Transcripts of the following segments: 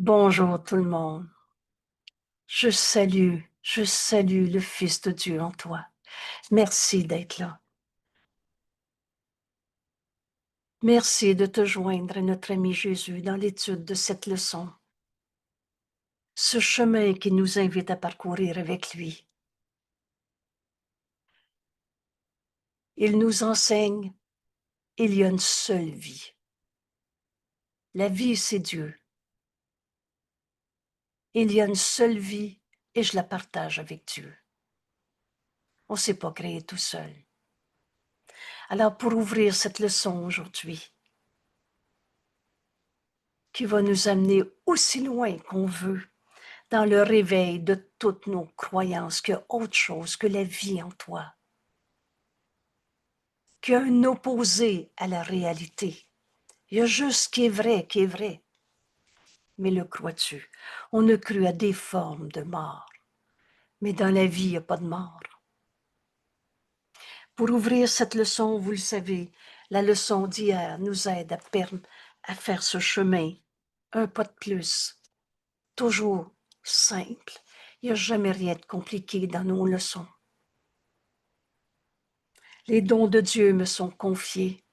Bonjour tout le monde. Je salue le Fils de Dieu en toi. Merci d'être là. Merci de te joindre à notre ami Jésus dans l'étude de cette leçon. Ce chemin qui nous invite à parcourir avec lui. Il nous enseigne, il y a une seule vie. La vie, c'est Dieu. Il y a une seule vie et je la partage avec Dieu. On ne s'est pas créé tout seul. Alors pour ouvrir cette leçon aujourd'hui, qui va nous amener aussi loin qu'on veut dans le réveil de toutes nos croyances qu'il y a autre chose que la vie en toi, qu'il y a un opposé à la réalité. Il y a juste ce qui est vrai, qui est vrai. Mais le crois-tu? On a cru à des formes de mort. Mais dans la vie, il n'y a pas de mort. Pour ouvrir cette leçon, vous le savez, la leçon d'hier nous aide à faire ce chemin, un pas de plus, toujours simple. Il n'y a jamais rien de compliqué dans nos leçons. Les dons de Dieu me sont confiés.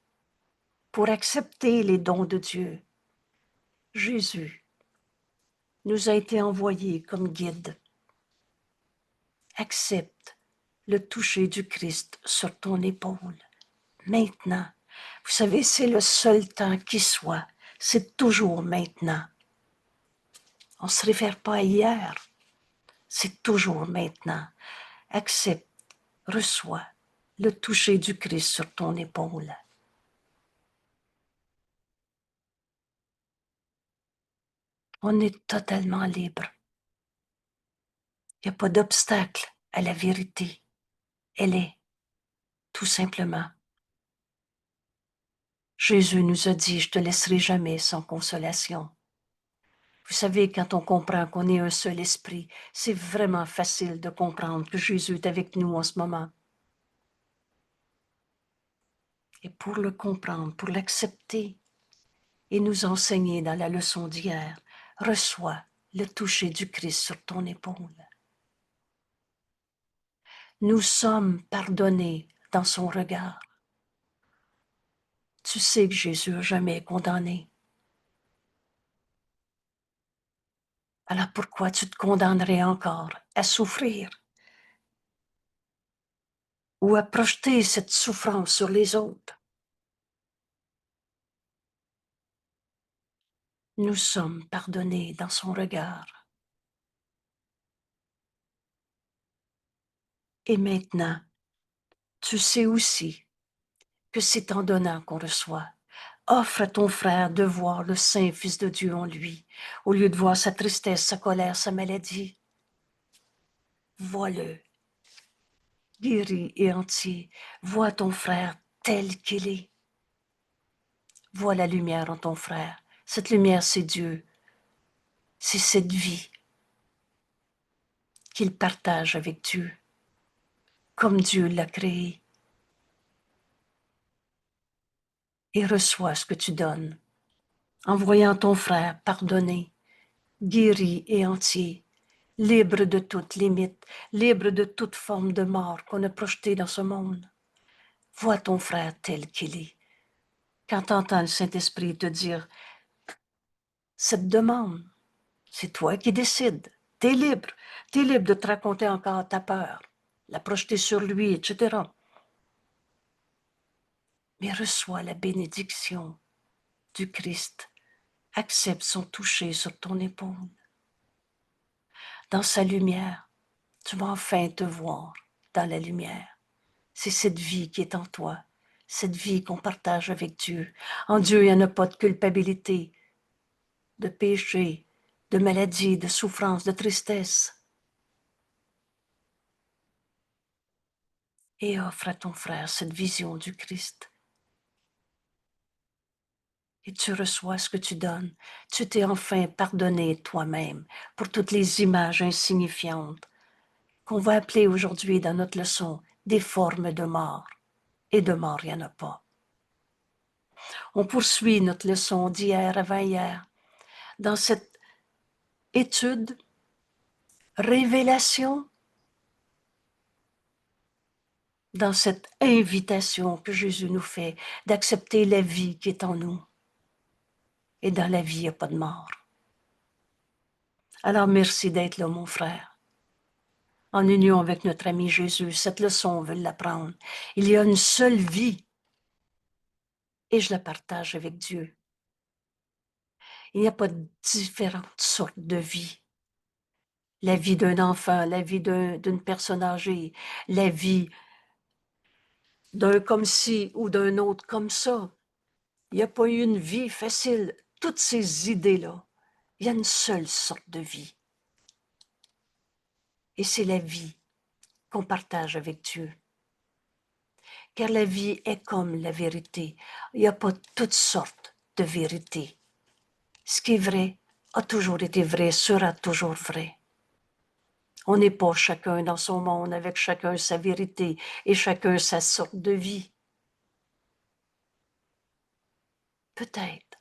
Pour accepter les dons de Dieu, Jésus nous a été envoyé comme guide. Accepte le toucher du Christ sur ton épaule. Maintenant, vous savez, c'est le seul temps qui soit. C'est toujours maintenant. On ne se réfère pas à hier. C'est toujours maintenant. Accepte, reçois le toucher du Christ sur ton épaule. On est totalement libre. Il n'y a pas d'obstacle à la vérité. Elle est, tout simplement. Jésus nous a dit, je te laisserai jamais sans consolation. Vous savez, quand on comprend qu'on est un seul esprit, c'est vraiment facile de comprendre que Jésus est avec nous en ce moment. Et pour le comprendre, pour l'accepter et nous enseigner dans la leçon d'hier, reçois le toucher du Christ sur ton épaule. Nous sommes pardonnés dans son regard. Tu sais que Jésus n'a jamais condamné. Alors pourquoi tu te condamnerais encore à souffrir ou à projeter cette souffrance sur les autres? Nous sommes pardonnés dans son regard. Et maintenant, tu sais aussi que c'est en donnant qu'on reçoit. Offre à ton frère de voir le Saint Fils de Dieu en lui, au lieu de voir sa tristesse, sa colère, sa maladie. Vois-le, guéri et entier. Vois ton frère tel qu'il est. Vois la lumière en ton frère. Cette lumière, c'est Dieu. C'est cette vie qu'il partage avec Dieu, comme Dieu l'a créé. Et reçois ce que tu donnes, en voyant ton frère pardonné, guéri et entier, libre de toute limite, libre de toute forme de mort qu'on a projetée dans ce monde. Vois ton frère tel qu'il est. Quand tu entends le Saint-Esprit te dire cette demande, c'est toi qui décides. Tu es libre. Tu es libre de te raconter encore ta peur, la projeter sur lui, etc. Mais reçois la bénédiction du Christ. Accepte son toucher sur ton épaule. Dans sa lumière, tu vas enfin te voir dans la lumière. C'est cette vie qui est en toi, cette vie qu'on partage avec Dieu. En Dieu, il n'y en a pas de culpabilité, de péché, de maladie, de souffrance, de tristesse. Et offre à ton frère cette vision du Christ. Et tu reçois ce que tu donnes. Tu t'es enfin pardonné toi-même pour toutes les images insignifiantes qu'on va appeler aujourd'hui dans notre leçon des formes de mort. Et de mort, il n'y en a pas. On poursuit notre leçon d'hier avant hier dans cette étude, révélation, dans cette invitation que Jésus nous fait d'accepter la vie qui est en nous. Et dans la vie, il n'y a pas de mort. Alors merci d'être là, mon frère. En union avec notre ami Jésus, cette leçon, on veut l'apprendre. Il y a une seule vie et je la partage avec Dieu. Il n'y a pas de différentes sortes de vie. La vie d'un enfant, la vie d'une personne âgée, la vie d'un comme ci ou d'un autre comme ça. Il n'y a pas eu une vie facile. Toutes ces idées-là, il y a une seule sorte de vie. Et c'est la vie qu'on partage avec Dieu. Car la vie est comme la vérité. Il n'y a pas toutes sortes de vérités. Ce qui est vrai a toujours été vrai, sera toujours vrai. On n'est pas chacun dans son monde avec chacun sa vérité et chacun sa sorte de vie. Peut-être,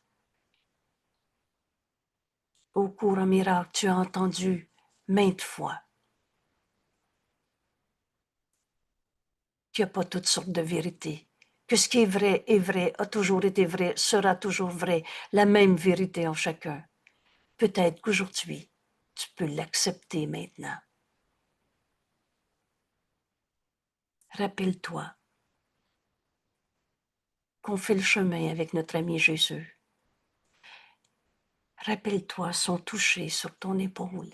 au cours en miracle, tu as entendu maintes fois qu'il n'y a pas toutes sortes de vérités, que ce qui est vrai, a toujours été vrai, sera toujours vrai, la même vérité en chacun. Peut-être qu'aujourd'hui, tu peux l'accepter maintenant. Rappelle-toi qu'on fait le chemin avec notre ami Jésus. Rappelle-toi son toucher sur ton épaule.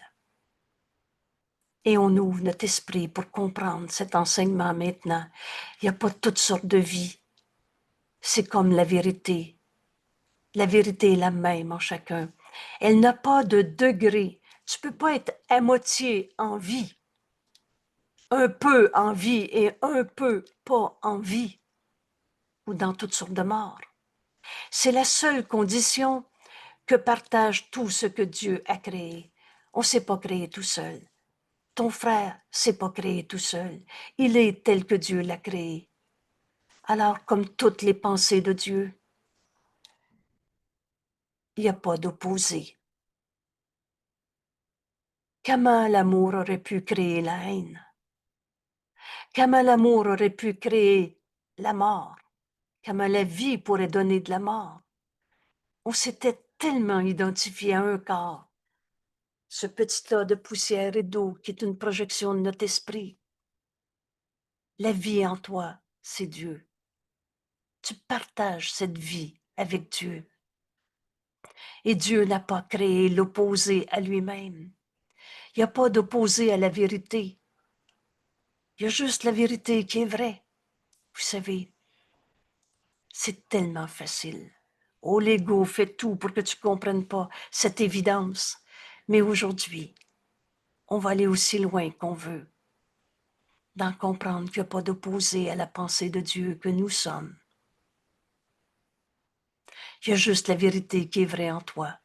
Et on ouvre notre esprit pour comprendre cet enseignement maintenant. Il n'y a pas toutes sortes de vies. C'est comme la vérité. La vérité est la même en chacun. Elle n'a pas de degré. Tu ne peux pas être à moitié en vie, un peu en vie et un peu pas en vie, ou dans toutes sortes de morts. C'est la seule condition que partage tout ce que Dieu a créé. On ne s'est pas créé tout seul. Ton frère ne s'est pas créé tout seul. Il est tel que Dieu l'a créé. Alors, comme toutes les pensées de Dieu, il n'y a pas d'opposé. Comment l'amour aurait pu créer la haine? Comment l'amour aurait pu créer la mort? Comment la vie pourrait donner de la mort? On s'était tellement identifié à un corps, ce petit tas de poussière et d'eau qui est une projection de notre esprit. La vie en toi, c'est Dieu. Tu partages cette vie avec Dieu. Et Dieu n'a pas créé l'opposé à lui-même. Il n'y a pas d'opposé à la vérité. Il y a juste la vérité qui est vraie. Vous savez, c'est tellement facile. Oh, l'ego fait tout pour que tu ne comprennes pas cette évidence. Mais aujourd'hui, on va aller aussi loin qu'on veut, d'en comprendre qu'il n'y a pas d'opposé à la pensée de Dieu que nous sommes. Il y a juste la vérité qui est vraie en toi.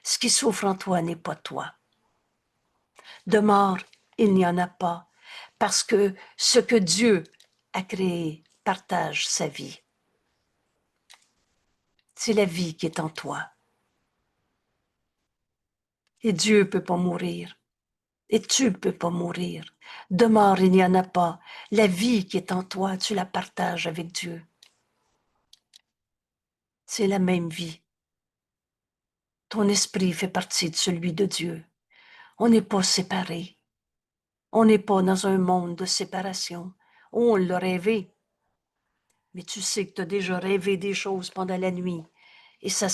Ce qui souffre en toi n'est pas toi. De mort, il n'y en a pas, parce que ce que Dieu a créé partage sa vie. C'est la vie qui est en toi. Et Dieu ne peut pas mourir. Et tu ne peux pas mourir. De mort, il n'y en a pas. La vie qui est en toi, tu la partages avec Dieu. C'est la même vie. Ton esprit fait partie de celui de Dieu. On n'est pas séparés. On n'est pas dans un monde de séparation. Oh, on l'a rêvé. Mais tu sais que tu as déjà rêvé des choses pendant la nuit. Et ça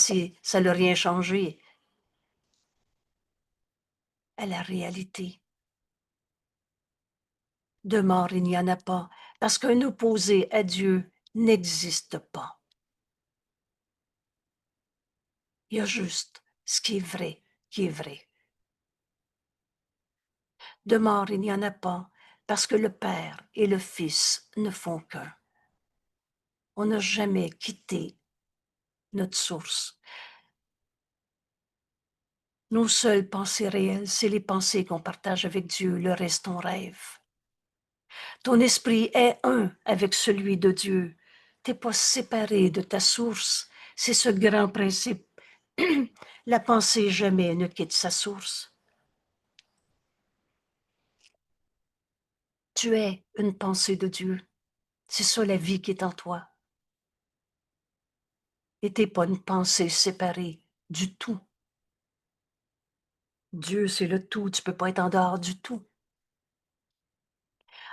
n'a rien changé à la réalité. De mort, il n'y en a pas, parce qu'un opposé à Dieu n'existe pas. Il y a juste ce qui est vrai, qui est vrai. De mort, il n'y en a pas, parce que le Père et le Fils ne font qu'un. On n'a jamais quitté notre source. Nos seules pensées réelles, c'est les pensées qu'on partage avec Dieu, le reste on rêve. Ton esprit est un avec celui de Dieu. Tu n'es pas séparé de ta source. C'est ce grand principe. La pensée jamais ne quitte sa source. Tu es une pensée de Dieu. C'est ça la vie qui est en toi. Et t'es pas une pensée séparée du tout. Dieu, c'est le tout. Tu peux pas être en dehors du tout.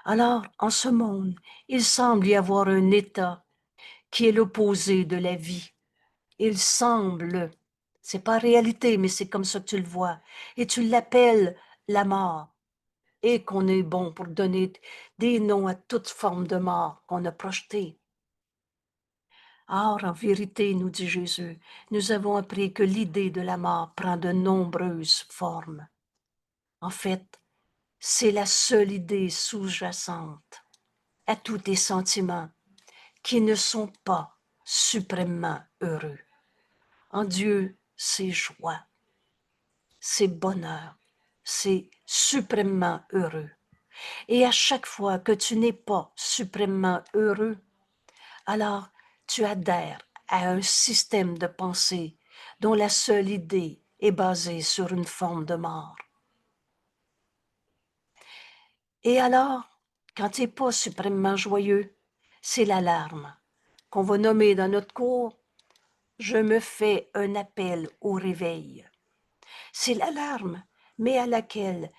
Alors, en ce monde, il semble y avoir un état qui est l'opposé de la vie. Il semble, c'est pas réalité, mais c'est comme ça que tu le vois. Et tu l'appelles la mort. Et qu'on est bon pour donner des noms à toute forme de mort qu'on a projetée. Or, en vérité, nous dit Jésus, nous avons appris que l'idée de la mort prend de nombreuses formes. En fait, c'est la seule idée sous-jacente à tous tes sentiments qui ne sont pas suprêmement heureux. En Dieu, c'est joie, c'est bonheur, c'est suprêmement heureux. Et à chaque fois que tu n'es pas suprêmement heureux, alors tu adhères à un système de pensée dont la seule idée est basée sur une forme de mort. Et alors, quand tu n'es pas suprêmement joyeux, c'est l'alarme qu'on va nommer dans notre cours « Je me fais un appel au réveil ». C'est l'alarme, mais à laquelle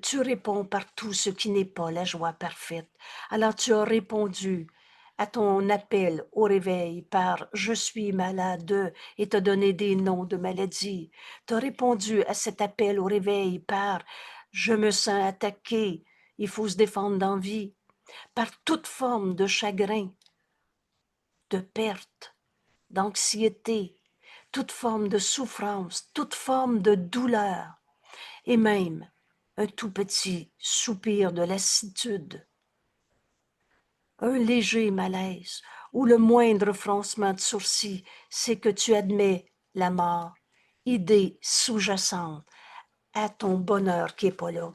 tu réponds par tout ce qui n'est pas la joie parfaite. Alors tu as répondu à ton appel au réveil par « je suis malade » et t'as donné des noms de maladies. Tu as répondu à cet appel au réveil par « je me sens attaqué, il faut se défendre dans la vie », par toute forme de chagrin, de perte, d'anxiété, toute forme de souffrance, toute forme de douleur et même un tout petit soupir de lassitude, un léger malaise ou le moindre froncement de sourcil, c'est que tu admets la mort, idée sous-jacente à ton bonheur qui n'est pas là.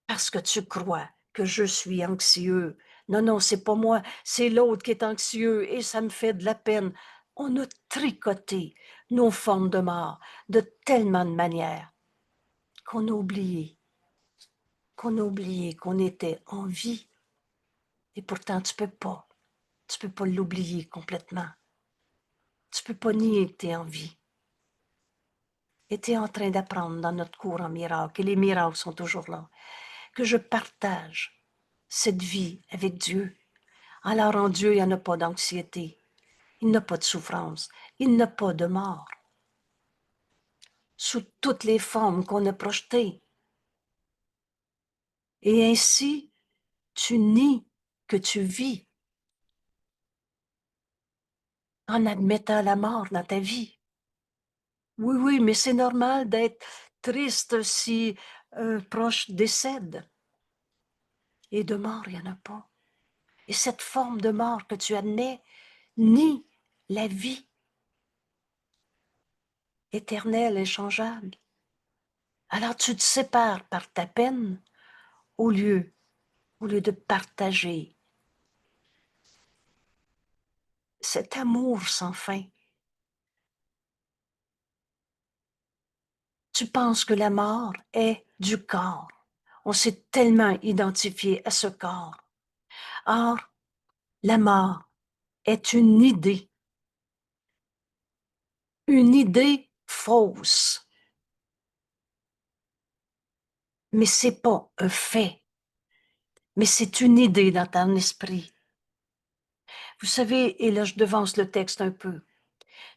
Parce que tu crois que je suis anxieux. Non, non, c'est pas moi, c'est l'autre qui est anxieux et ça me fait de la peine. On a tricoté nos formes de mort de tellement de manières qu'on a oublié qu'on était en vie. Et pourtant, tu peux pas l'oublier complètement. Tu peux pas nier que tu es en vie. Et tu es en train d'apprendre dans notre cours en miracle, et les miracles sont toujours là, que je partage cette vie avec Dieu. Alors en Dieu, il n'y en a pas d'anxiété, il n'y a pas de souffrance, il n'y a pas de mort. Sous toutes les formes qu'on a projetées. Et ainsi, tu nies que tu vis en admettant la mort dans ta vie. Oui, oui, mais c'est normal d'être triste si un proche décède. Et de mort, il n'y en a pas. Et cette forme de mort que tu admets nie la vie éternelle, inchangeable. Alors tu te sépares par ta peine au lieu de partager cet amour sans fin. Tu penses que la mort est du corps. On s'est tellement identifié à ce corps. Or, la mort est une idée fausse. Mais c'est pas un fait, mais c'est une idée dans ton esprit. Vous savez, et là je devance le texte un peu,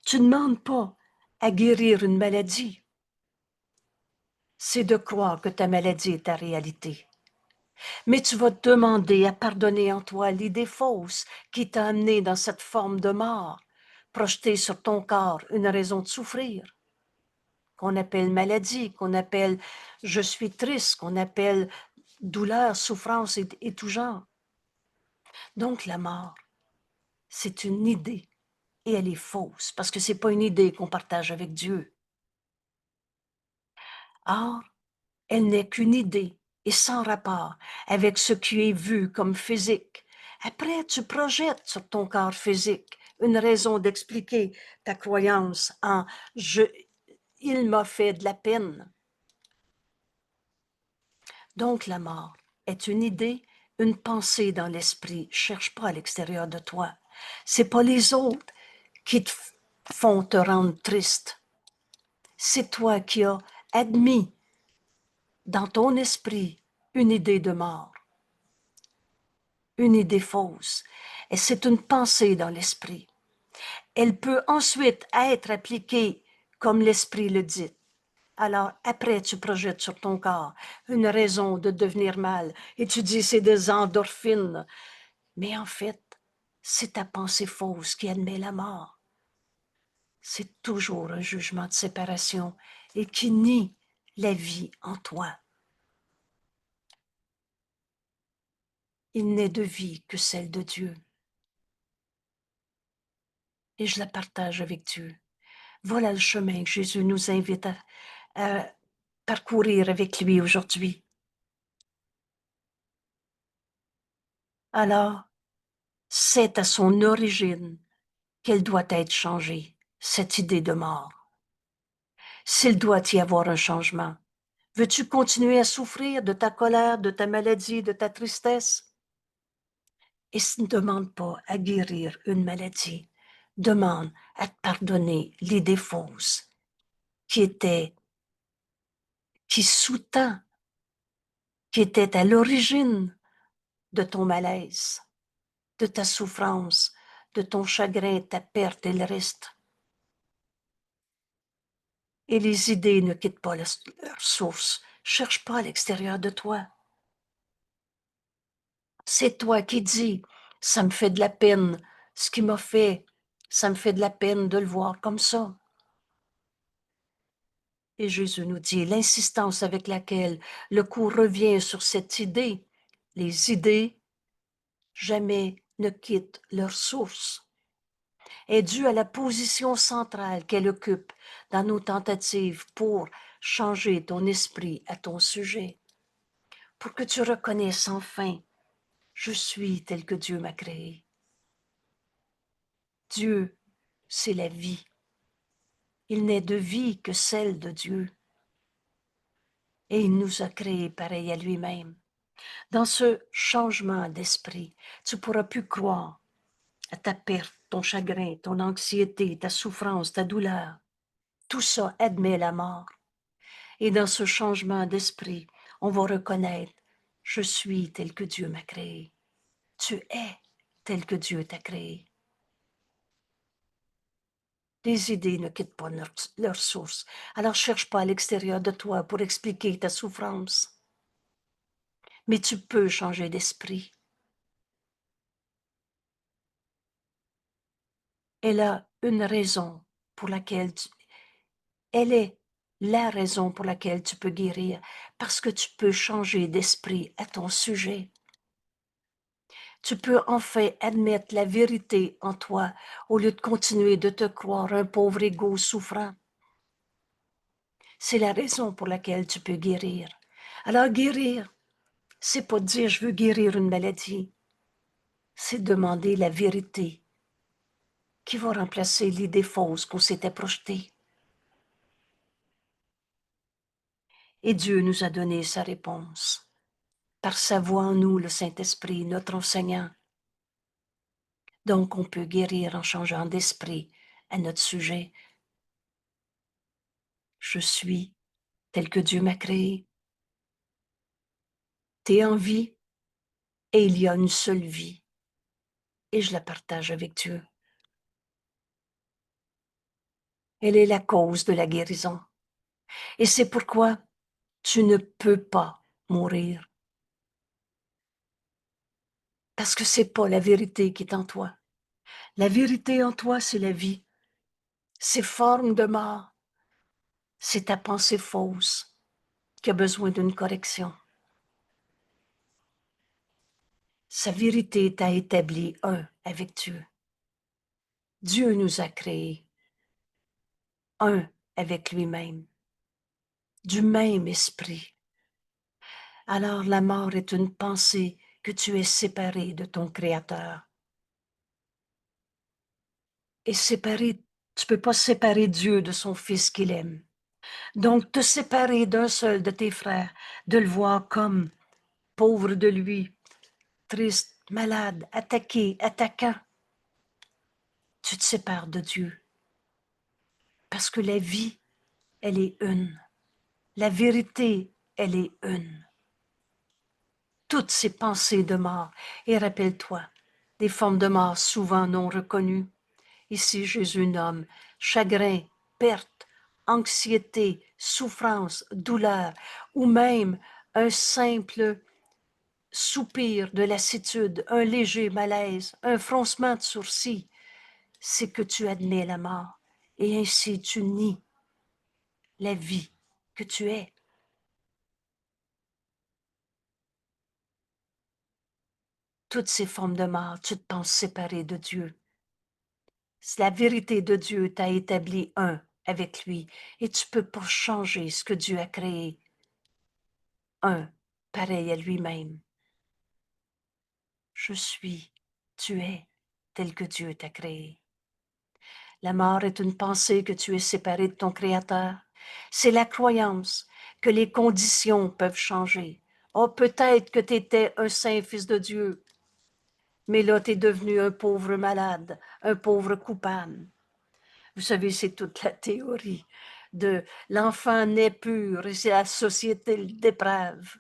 tu ne demandes pas à guérir une maladie, c'est de croire que ta maladie est ta réalité. Mais tu vas te demander à pardonner en toi l'idée fausse qui t'a amené dans cette forme de mort, projetée sur ton corps une raison de souffrir, qu'on appelle maladie, qu'on appelle je suis triste, qu'on appelle douleur, souffrance et tout genre. Donc la mort, c'est une idée et elle est fausse parce que c'est pas une idée qu'on partage avec Dieu. Or, elle n'est qu'une idée et sans rapport avec ce qui est vu comme physique. Après, tu projettes sur ton corps physique une raison d'expliquer ta croyance en il m'a fait de la peine. Donc la mort est une idée, une pensée dans l'esprit. Cherche pas à l'extérieur de toi. C'est pas les autres qui te font te rendre triste. C'est toi qui as admis dans ton esprit une idée de mort, une idée fausse. Et c'est une pensée dans l'esprit. Elle peut ensuite être appliquée comme l'esprit le dit. Alors, après, tu projettes sur ton corps une raison de devenir mal et tu dis c'est des endorphines. Mais en fait, c'est ta pensée fausse qui admet la mort. C'est toujours un jugement de séparation et qui nie la vie en toi. Il n'est de vie que celle de Dieu. Et je la partage avec Dieu. Voilà le chemin que Jésus nous invite à parcourir avec lui aujourd'hui. Alors, c'est à son origine qu'elle doit être changée, cette idée de mort. S'il doit y avoir un changement, veux-tu continuer à souffrir de ta colère, de ta maladie, de ta tristesse? Et ne demande pas à guérir une maladie, demande à te pardonner l'idée fausse qui sous-tend, qui était à l'origine de ton malaise, de ta souffrance, de ton chagrin, ta perte et le reste. Et les idées ne quittent pas leur source. Cherche pas à l'extérieur de toi. C'est toi qui dis, ça me fait de la peine, ce qui m'a fait, ça me fait de la peine de le voir comme ça. Et Jésus nous dit, l'insistance avec laquelle le coup revient sur cette idée, les idées jamais ne quittent leur source, est due à la position centrale qu'elle occupe dans nos tentatives pour changer ton esprit à ton sujet, pour que tu reconnaisses enfin, je suis tel que Dieu m'a créé. Dieu, c'est la vie. Il n'est de vie que celle de Dieu. Et il nous a créés pareil à lui-même. Dans ce changement d'esprit, tu pourras plus croire à ta perte, ton chagrin, ton anxiété, ta souffrance, ta douleur. Tout ça admet la mort. Et dans ce changement d'esprit, on va reconnaître, je suis tel que Dieu m'a créé. Tu es tel que Dieu t'a créé. Les idées ne quittent pas leur source. Alors cherche pas à l'extérieur de toi pour expliquer ta souffrance. Mais tu peux changer d'esprit. Elle a une raison pour laquelle elle est la raison pour laquelle tu peux guérir, parce que tu peux changer d'esprit à ton sujet. Tu peux enfin admettre la vérité en toi au lieu de continuer de te croire un pauvre égo souffrant. C'est la raison pour laquelle tu peux guérir. Alors guérir, c'est pas dire je veux guérir une maladie, c'est demander la vérité qui va remplacer l'idée fausse qu'on s'était projetée. Et Dieu nous a donné sa réponse. Par sa voix en nous, le Saint-Esprit, notre enseignant. Donc on peut guérir en changeant d'esprit à notre sujet. Je suis tel que Dieu m'a créé. T'es en vie et il y a une seule vie. Et je la partage avec Dieu. Elle est la cause de la guérison. Et c'est pourquoi tu ne peux pas mourir. Parce que c'est pas la vérité qui est en toi. La vérité en toi, c'est la vie. Ces formes de mort, c'est ta pensée fausse qui a besoin d'une correction. Sa vérité t'a établi un avec Dieu. Dieu nous a créés un avec lui-même, du même esprit. Alors la mort est une pensée que tu es séparé de ton Créateur. Et séparé, tu peux pas séparer Dieu de son Fils qu'il aime. Donc, te séparer d'un seul de tes frères, de le voir comme pauvre de lui, triste, malade, attaqué, attaquant, tu te sépares de Dieu. Parce que la vie, elle est une. La vérité, elle est une. Toutes ces pensées de mort, et rappelle-toi, des formes de mort souvent non reconnues. Ici, Jésus nomme chagrin, perte, anxiété, souffrance, douleur, ou même un simple soupir de lassitude, un léger malaise, un froncement de sourcils. C'est que tu admets la mort, et ainsi tu nies la vie que tu es. Toutes ces formes de mort, tu te penses séparé de Dieu. La vérité de Dieu t'a établi un avec lui et tu peux pas changer ce que Dieu a créé. Un, pareil à lui-même. Je suis, tu es, tel que Dieu t'a créé. La mort est une pensée que tu es séparé de ton Créateur. C'est la croyance que les conditions peuvent changer. Oh, peut-être que tu étais un saint fils de Dieu, mais là, tu es devenu un pauvre malade, un pauvre coupable. Vous savez, c'est toute la théorie de l'enfant naît pur et c'est la société le déprave.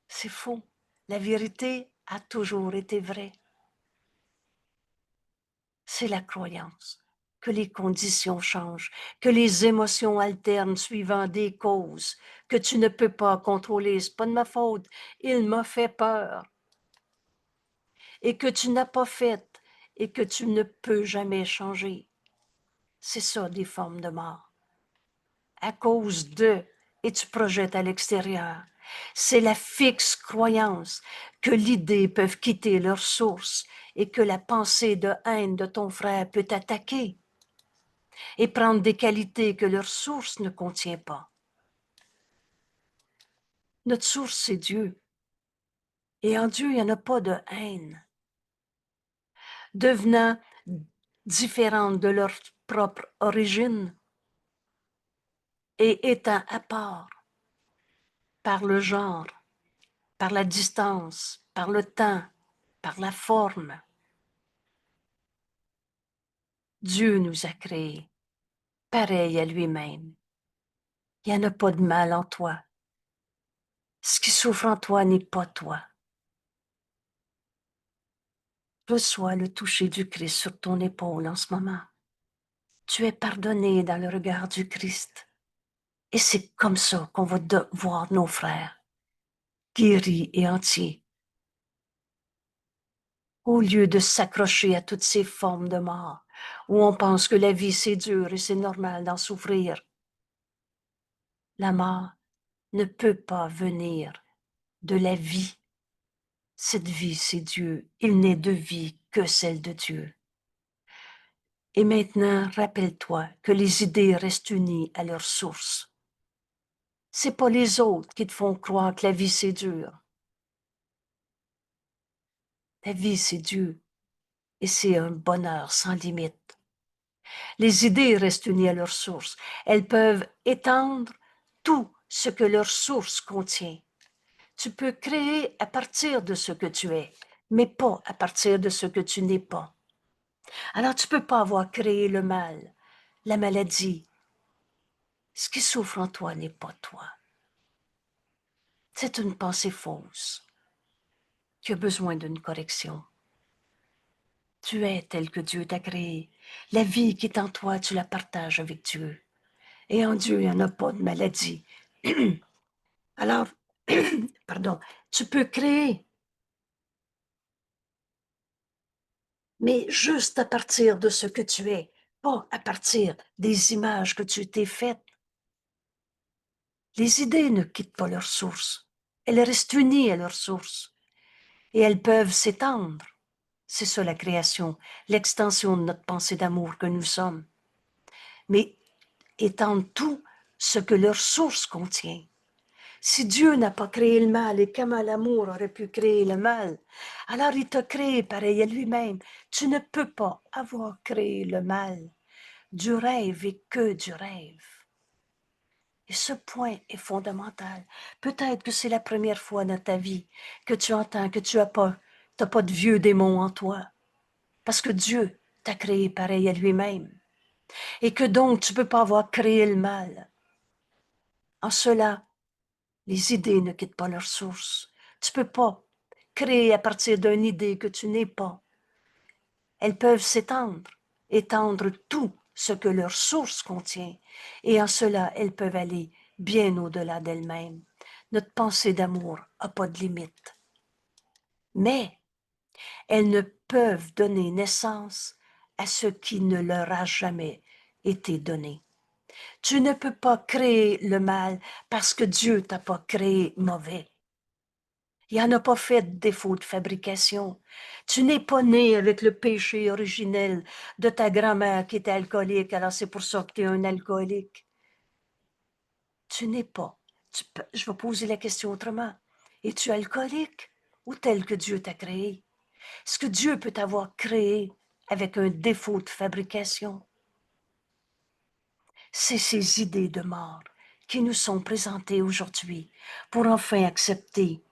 C'est faux. La vérité a toujours été vraie. C'est la croyance que les conditions changent, que les émotions alternent suivant des causes que tu ne peux pas contrôler. C'est pas de ma faute. Il m'a fait peur. Et que tu n'as pas fait et que tu ne peux jamais changer. C'est ça, des formes de mort. À cause de, et tu projettes à l'extérieur. C'est la fixe croyance que l'idée peut quitter leur source et que la pensée de haine de ton frère peut t'attaquer et prendre des qualités que leur source ne contient pas. Notre source, c'est Dieu. Et en Dieu, il n'y en a pas de haine. Devenant différentes de leur propre origine et étant à part par le genre, par la distance, par le temps, par la forme. Dieu nous a créés, pareil à lui-même. Il n'y en a pas de mal en toi. Ce qui souffre en toi n'est pas toi. Reçois le toucher du Christ sur ton épaule en ce moment. Tu es pardonné dans le regard du Christ. Et c'est comme ça qu'on va voir nos frères, guéris et entiers. Au lieu de s'accrocher à toutes ces formes de mort, où on pense que la vie c'est dur et c'est normal d'en souffrir. La mort ne peut pas venir de la vie. Cette vie, c'est Dieu. Il n'est de vie que celle de Dieu. Et maintenant, rappelle-toi que les idées restent unies à leur source. C'est pas les autres qui te font croire que la vie, c'est dur. La vie, c'est Dieu. Et c'est un bonheur sans limite. Les idées restent unies à leur source. Elles peuvent étendre tout ce que leur source contient. Tu peux créer à partir de ce que tu es, mais pas à partir de ce que tu n'es pas. Alors tu ne peux pas avoir créé le mal, la maladie. Ce qui souffre en toi n'est pas toi. C'est une pensée fausse qui a besoin d'une correction. Tu es tel que Dieu t'a créé. La vie qui est en toi, tu la partages avec Dieu. Et en Dieu, il n'y en a pas de maladie. Alors, pardon, tu peux créer, mais juste à partir de ce que tu es, pas à partir des images que tu t'es faites. Les idées ne quittent pas leur source. Elles restent unies à leur source. Et elles peuvent s'étendre. C'est ça la création, l'extension de notre pensée d'amour que nous sommes. Mais étendre tout ce que leur source contient. Si Dieu n'a pas créé le mal et comment l'amour aurait pu créer le mal, alors il t'a créé pareil à lui-même. Tu ne peux pas avoir créé le mal. Du rêve et que du rêve. Et ce point est fondamental. Peut-être que c'est la première fois dans ta vie que tu entends que tu n'as pas de vieux démons en toi. Parce que Dieu t'a créé pareil à lui-même. Et que donc tu ne peux pas avoir créé le mal. En cela, les idées ne quittent pas leur source. Tu ne peux pas créer à partir d'une idée que tu n'es pas. Elles peuvent s'étendre, étendre tout ce que leur source contient, et en cela, elles peuvent aller bien au-delà d'elles-mêmes. Notre pensée d'amour n'a pas de limite. Mais elles ne peuvent donner naissance à ce qui ne leur a jamais été donné. Tu ne peux pas créer le mal parce que Dieu t'a pas créé mauvais. Il en a pas fait de défaut de fabrication. Tu n'es pas né avec le péché originel de ta grand-mère qui était alcoolique, alors c'est pour ça que tu es un alcoolique. Tu n'es pas. Je vais poser la question autrement. Es-tu alcoolique ou tel que Dieu t'a créé? Est-ce que Dieu peut t'avoir créé avec un défaut de fabrication? C'est ces idées de mort qui nous sont présentées aujourd'hui pour enfin accepter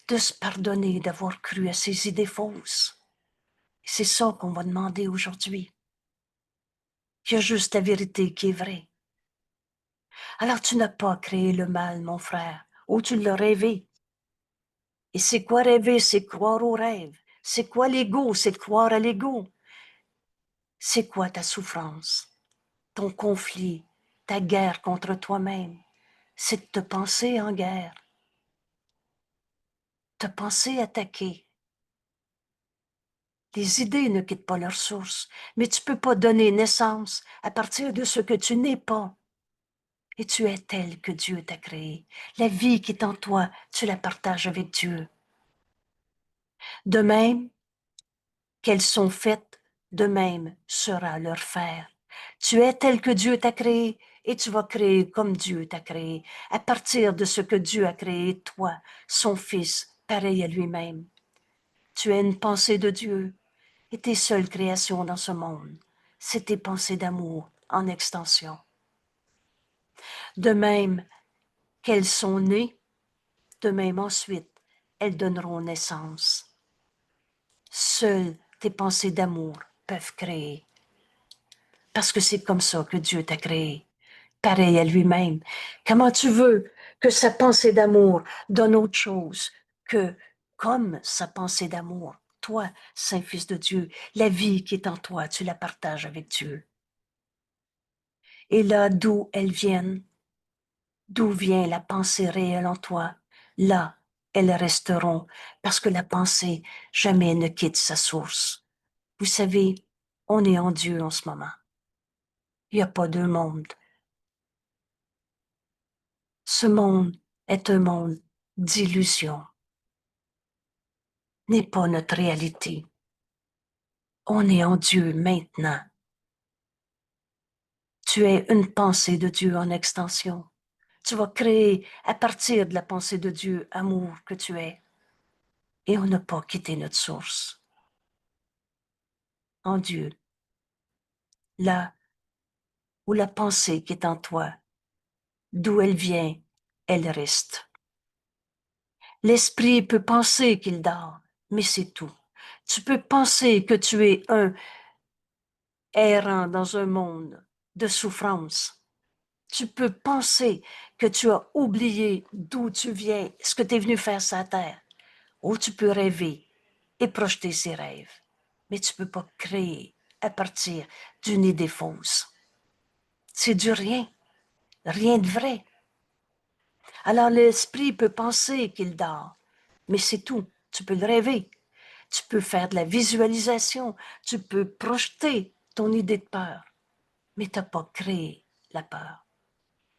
de se pardonner d'avoir cru à ces idées fausses. C'est ça qu'on va demander aujourd'hui. Il y a juste la vérité qui est vraie. Alors tu n'as pas créé le mal, mon frère, ou tu l'as rêvé. Et c'est quoi rêver? C'est croire au rêve. C'est quoi l'ego? C'est de croire à l'ego. C'est quoi ta souffrance? Ton conflit, ta guerre contre toi-même? C'est de te penser en guerre, te penser attaqué. Les idées ne quittent pas leur source, mais tu ne peux pas donner naissance à partir de ce que tu n'es pas. Et tu es tel que Dieu t'a créé. La vie qui est en toi, tu la partages avec Dieu. De même qu'elles sont faites, de même sera leur faire. Tu es tel que Dieu t'a créé et tu vas créer comme Dieu t'a créé, à partir de ce que Dieu a créé, toi, son Fils, pareil à lui-même. Tu es une pensée de Dieu et tes seules créations dans ce monde, c'est tes pensées d'amour en extension. De même qu'elles sont nées, de même ensuite, elles donneront naissance. Seules tes pensées d'amour peuvent créer. Parce que c'est comme ça que Dieu t'a créé, pareil à lui-même. Comment tu veux que sa pensée d'amour donne autre chose que comme sa pensée d'amour? Toi, Saint-Fils de Dieu, la vie qui est en toi, tu la partages avec Dieu. Et là d'où elles viennent, d'où vient la pensée réelle en toi, là, elles resteront, parce que la pensée jamais ne quitte sa source. Vous savez, on est en Dieu en ce moment. Il n'y a pas deux mondes. Ce monde est un monde d'illusion, n'est pas notre réalité. On est en Dieu maintenant. Tu es une pensée de Dieu en extension. Tu vas créer à partir de la pensée de Dieu, amour que tu es. Et on n'a pas quitté notre source. En Dieu, là où la pensée qui est en toi, d'où elle vient, elle reste. L'esprit peut penser qu'il dort, mais c'est tout. Tu peux penser que tu es un errant dans un monde de souffrance. Tu peux penser que tu as oublié d'où tu viens, ce que tu es venu faire sur la terre. Ou tu peux rêver et projeter ses rêves. Mais tu ne peux pas créer à partir d'une idée fausse. C'est du rien, rien de vrai. Alors l'esprit peut penser qu'il dort, mais c'est tout. Tu peux le rêver. Tu peux faire de la visualisation. Tu peux projeter ton idée de peur. Mais tu n'as pas créé la peur,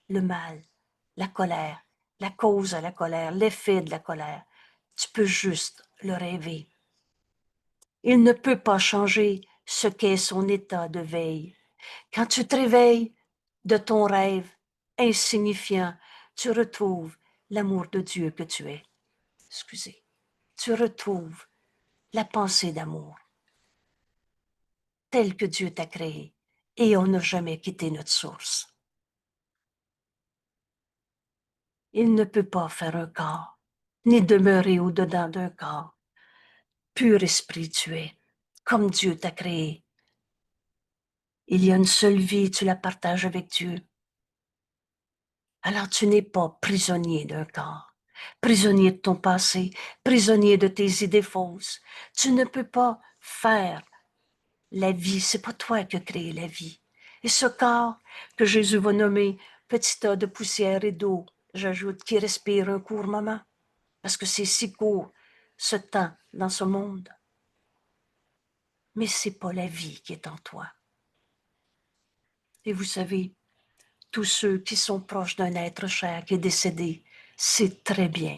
le mal, la colère, la cause à la colère, l'effet de la colère. Tu peux juste le rêver. Il ne peut pas changer ce qu'est son état de veille. Quand tu te réveilles de ton rêve insignifiant, tu retrouves l'amour de Dieu que tu es. Excusez. Tu retrouves la pensée d'amour telle que Dieu t'a créée et on n'a jamais quitté notre source. Il ne peut pas faire un corps, ni demeurer au-dedans d'un corps. Pur esprit tu es, comme Dieu t'a créé. Il y a une seule vie, tu la partages avec Dieu. Alors tu n'es pas prisonnier d'un corps, prisonnier de ton passé, prisonnier de tes idées fausses. Tu ne peux pas faire la vie, c'est pas toi qui as créé la vie. Et ce corps que Jésus va nommer petit tas de poussière et d'eau, j'ajoute, qui respire un court moment, parce que c'est si court ce temps dans ce monde. Mais c'est pas la vie qui est en toi. Et vous savez, tous ceux qui sont proches d'un être cher qui est décédé, c'est très bien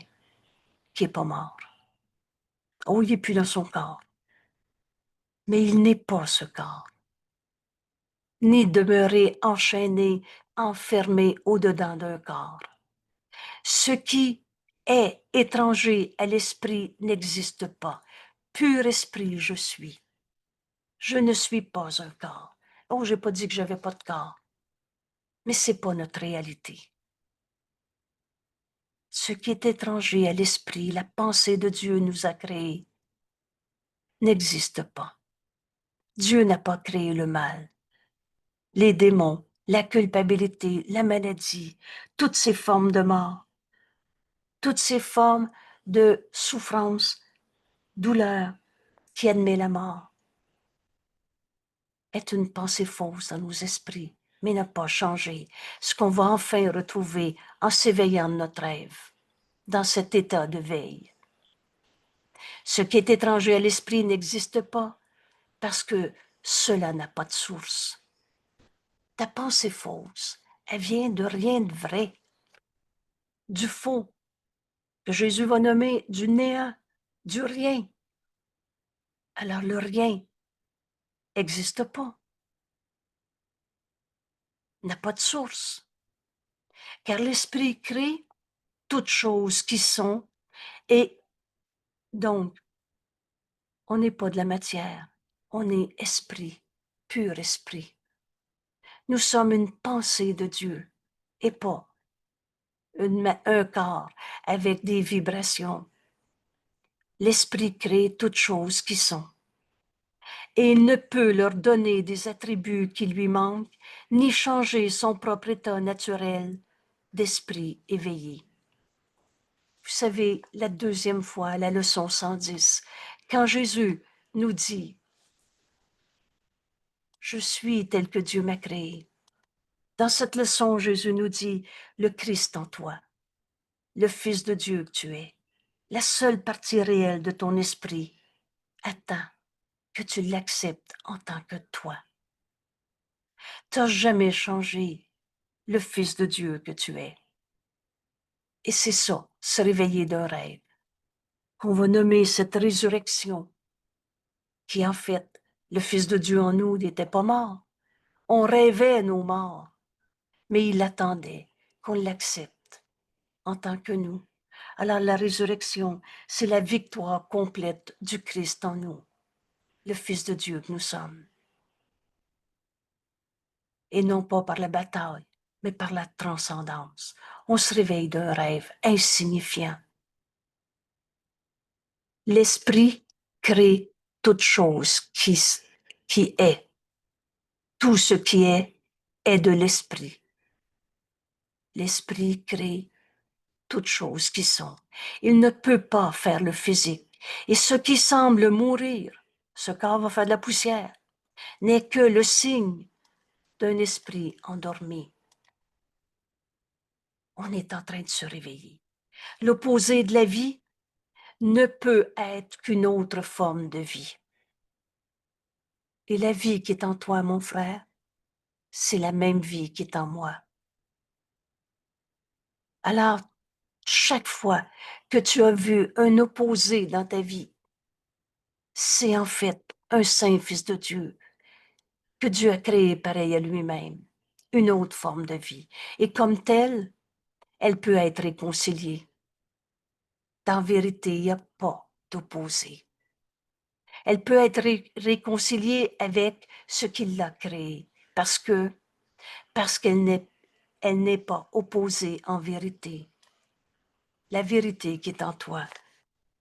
qu'il n'est pas mort. Oh, il n'est plus dans son corps. Mais il n'est pas ce corps. Ni demeurer enchaîné, enfermé au-dedans d'un corps. Ce qui est étranger à l'esprit n'existe pas. Pur esprit, je suis. Je ne suis pas un corps. Oh, j'ai pas dit que j'avais pas de corps. Mais c'est pas notre réalité. Ce qui est étranger à l'esprit, la pensée de Dieu nous a créés, n'existe pas. Dieu n'a pas créé le mal. Les démons, la culpabilité, la maladie, toutes ces formes de mort, toutes ces formes de souffrance, douleur qui admet la mort, est une pensée fausse dans nos esprits, mais n'a pas changé. Ce qu'on va enfin retrouver en s'éveillant de notre rêve, dans cet état de veille. Ce qui est étranger à l'esprit n'existe pas parce que cela n'a pas de source. Ta pensée fausse, elle vient de rien de vrai, du faux, que Jésus va nommer du néant, du rien. Alors le rien n'existe pas, n'a pas de source, car l'esprit crée toutes choses qui sont, et donc on n'est pas de la matière, on est esprit, pur esprit. Nous sommes une pensée de Dieu et pas un corps avec des vibrations. L'esprit crée toutes choses qui sont. Et il ne peut leur donner des attributs qui lui manquent, ni changer son propre état naturel d'esprit éveillé. Vous savez, la deuxième fois, la leçon 110, quand Jésus nous dit « Je suis tel que Dieu m'a créé », dans cette leçon, Jésus nous dit « Le Christ en toi, le Fils de Dieu que tu es, la seule partie réelle de ton esprit, attends que tu l'acceptes en tant que toi. Tu n'as jamais changé le Fils de Dieu que tu es. » Et c'est ça, se réveiller d'un rêve, qu'on va nommer cette résurrection, qui en fait, le Fils de Dieu en nous n'était pas mort. On rêvait nos morts, mais il attendait qu'on l'accepte en tant que nous. Alors la résurrection, c'est la victoire complète du Christ en nous, le Fils de Dieu que nous sommes. Et non pas par la bataille, mais par la transcendance. On se réveille d'un rêve insignifiant. L'esprit crée toute chose qui est. Tout ce qui est de l'esprit. L'esprit crée toutes choses qui sont. Il ne peut pas faire le physique. Et ce qui semble mourir, ce corps va faire de la poussière, n'est que le signe d'un esprit endormi. On est en train de se réveiller. L'opposé de la vie ne peut être qu'une autre forme de vie. Et la vie qui est en toi, mon frère, c'est la même vie qui est en moi. Alors, chaque fois que tu as vu un opposé dans ta vie, c'est en fait un saint fils de Dieu que Dieu a créé pareil à lui-même, une autre forme de vie. Et comme telle, elle peut être réconciliée. En vérité, il n'y a pas d'opposé. Elle peut être réconciliée avec ce qui l'a créée, parce qu'elle n'est pas opposée en vérité. la vérité qui est en toi,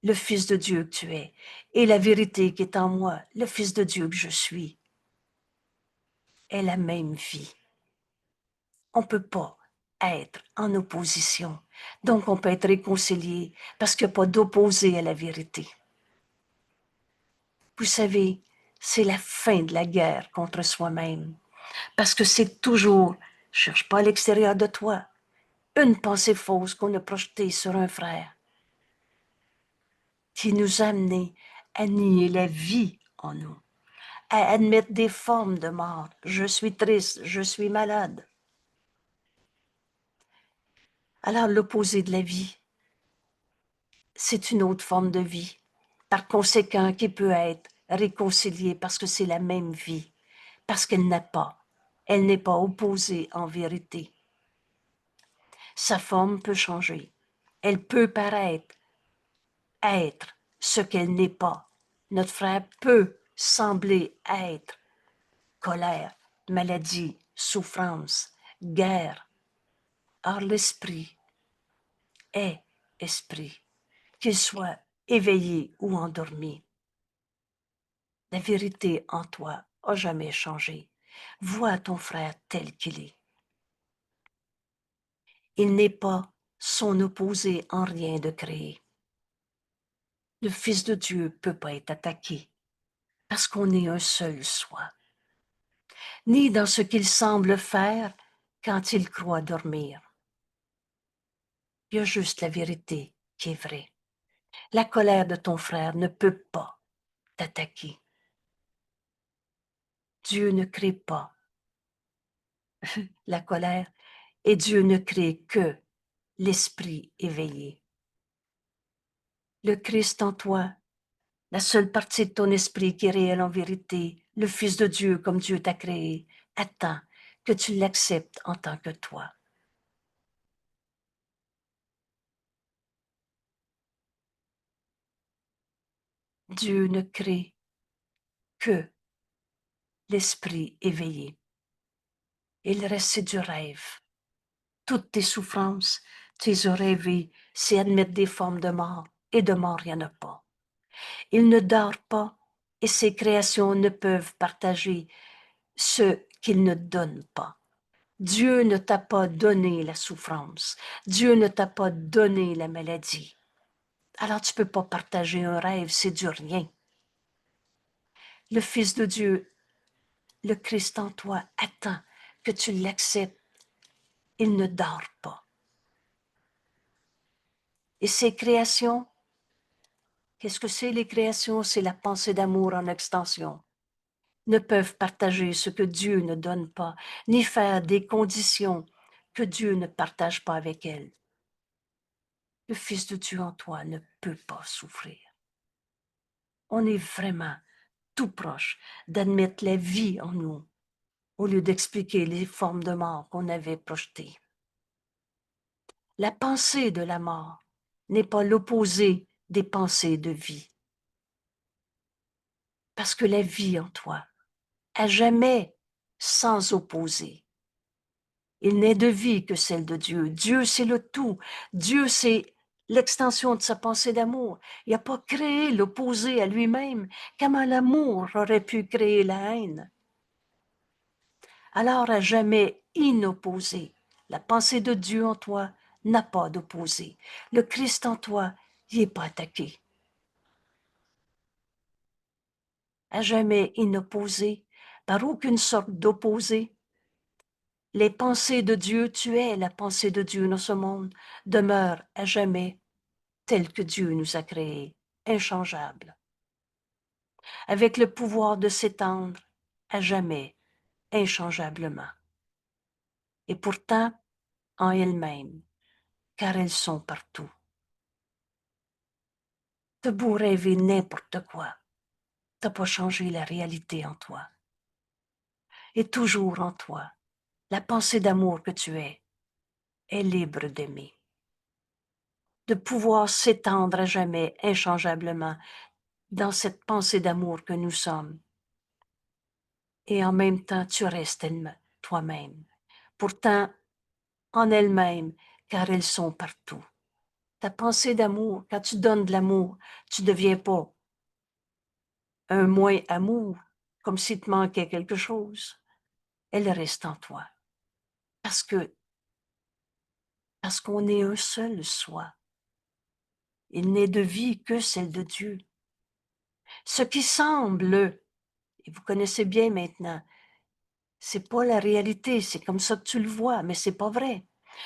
le Fils de Dieu que tu es, et la vérité qui est en moi, le Fils de Dieu que je suis, est la même vie. On ne peut pas être en opposition. Donc, on peut être réconcilié parce qu'il n'y a pas d'opposé à la vérité. Vous savez, c'est la fin de la guerre contre soi-même. Parce que c'est toujours, cherche pas à l'extérieur de toi, une pensée fausse qu'on a projetée sur un frère qui nous a amenés à nier la vie en nous, à admettre des formes de mort. Je suis triste, je suis malade. Alors l'opposé de la vie, c'est une autre forme de vie, par conséquent qui peut être réconciliée parce que c'est la même vie, parce elle n'est pas opposée en vérité. Sa forme peut changer. Elle peut paraître être ce qu'elle n'est pas. Notre frère peut sembler être colère, maladie, souffrance, guerre. Or l'esprit est esprit, qu'il soit éveillé ou endormi. La vérité en toi a jamais changé. Vois ton frère tel qu'il est. Il n'est pas son opposé en rien de créé. Le Fils de Dieu ne peut pas être attaqué parce qu'on est un seul soi, ni dans ce qu'il semble faire quand il croit dormir. Il y a juste la vérité qui est vraie. La colère de ton frère ne peut pas t'attaquer. Dieu ne crée pas la colère et Dieu ne crée que l'esprit éveillé. Le Christ en toi, la seule partie de ton esprit qui est réelle en vérité, le Fils de Dieu comme Dieu t'a créé, attend que tu l'acceptes en tant que toi. Dieu ne crée que l'esprit éveillé. Et le reste, c'est du rêve. Toutes tes souffrances, tu les as rêvées, c'est admettre des formes de mort, et de mort, il n'y en a pas. Il ne dort pas, et ses créations ne peuvent partager ce qu'il ne donne pas. Dieu ne t'a pas donné la souffrance. Dieu ne t'a pas donné la maladie. Alors tu ne peux pas partager un rêve, c'est du rien. Le Fils de Dieu, le Christ en toi, attend que tu l'acceptes. Il ne dort pas. Et ses créations, qu'est-ce que c'est les créations? C'est la pensée d'amour en extension. Ne peuvent partager ce que Dieu ne donne pas, ni faire des conditions que Dieu ne partage pas avec elles. Le Fils de Dieu en toi ne peut pas souffrir. On est vraiment tout proche d'admettre la vie en nous, au lieu d'expliquer les formes de mort qu'on avait projetées. La pensée de la mort n'est pas l'opposé des pensées de vie. Parce que la vie en toi, à jamais sans opposé. Il n'est de vie que celle de Dieu. Dieu, c'est le tout. Dieu, c'est l'extension de sa pensée d'amour. Il n'a pas créé l'opposé à lui-même. Comment l'amour aurait pu créer la haine? Alors, à jamais inopposé, la pensée de Dieu en toi n'a pas d'opposé. Le Christ en toi, il n'est pas attaqué. À jamais inopposé, par aucune sorte d'opposé. Les pensées de Dieu, tu es la pensée de Dieu dans ce monde, demeure à jamais telle que Dieu nous a créés, inchangeable, avec le pouvoir de s'étendre à jamais, inchangeablement. Et pourtant, en elles-mêmes, car elles sont partout. T'as beau rêver n'importe quoi, t'as pas changé la réalité en toi. Et toujours en toi, la pensée d'amour que tu es est libre d'aimer, de pouvoir s'étendre à jamais, inchangeablement, dans cette pensée d'amour que nous sommes. Et en même temps, tu restes toi-même. Pourtant, en elles-mêmes, car elles sont partout. Ta pensée d'amour, quand tu donnes de l'amour, tu ne deviens pas un moins amour, comme s'il te manquait quelque chose. Elle reste en toi. Parce que, parce qu'on est un seul soi. Il n'est de vie que celle de Dieu. Ce qui semble, et vous connaissez bien maintenant, c'est pas la réalité, c'est comme ça que tu le vois, mais c'est pas vrai.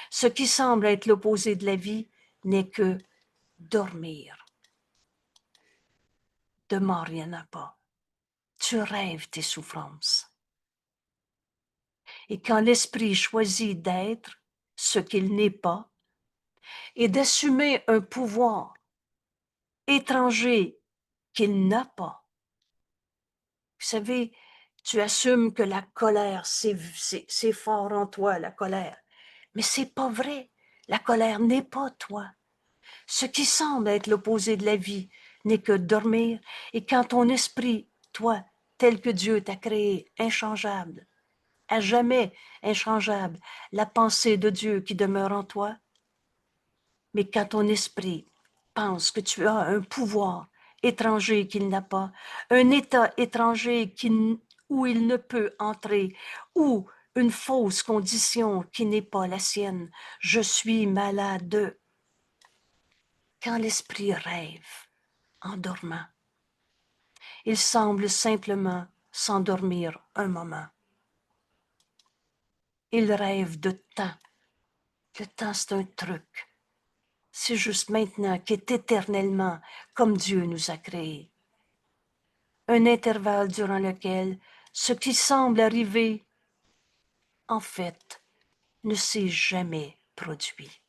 Ce qui semble être l'opposé de la vie n'est que dormir. De mort, il n'y en a pas. Tu rêves tes souffrances. Et quand l'esprit choisit d'être ce qu'il n'est pas et d'assumer un pouvoir étranger qu'il n'a pas, vous savez, tu assumes que la colère, c'est fort en toi, la colère. Mais c'est pas vrai. La colère n'est pas toi. Ce qui semble être l'opposé de la vie n'est que dormir. Et quand ton esprit, toi, tel que Dieu t'a créé, inchangeable, à jamais inchangeable, la pensée de Dieu qui demeure en toi, mais quand ton esprit pense que tu as un pouvoir étranger qu'il n'a pas, un état étranger où il ne peut entrer, ou une fausse condition qui n'est pas la sienne, je suis malade. Quand l'esprit rêve en dormant, il semble simplement s'endormir un moment. Il rêve de temps. Le temps, c'est un truc. C'est juste maintenant qui est éternellement comme Dieu nous a créés. Un intervalle durant lequel ce qui semble arriver, en fait, ne s'est jamais produit.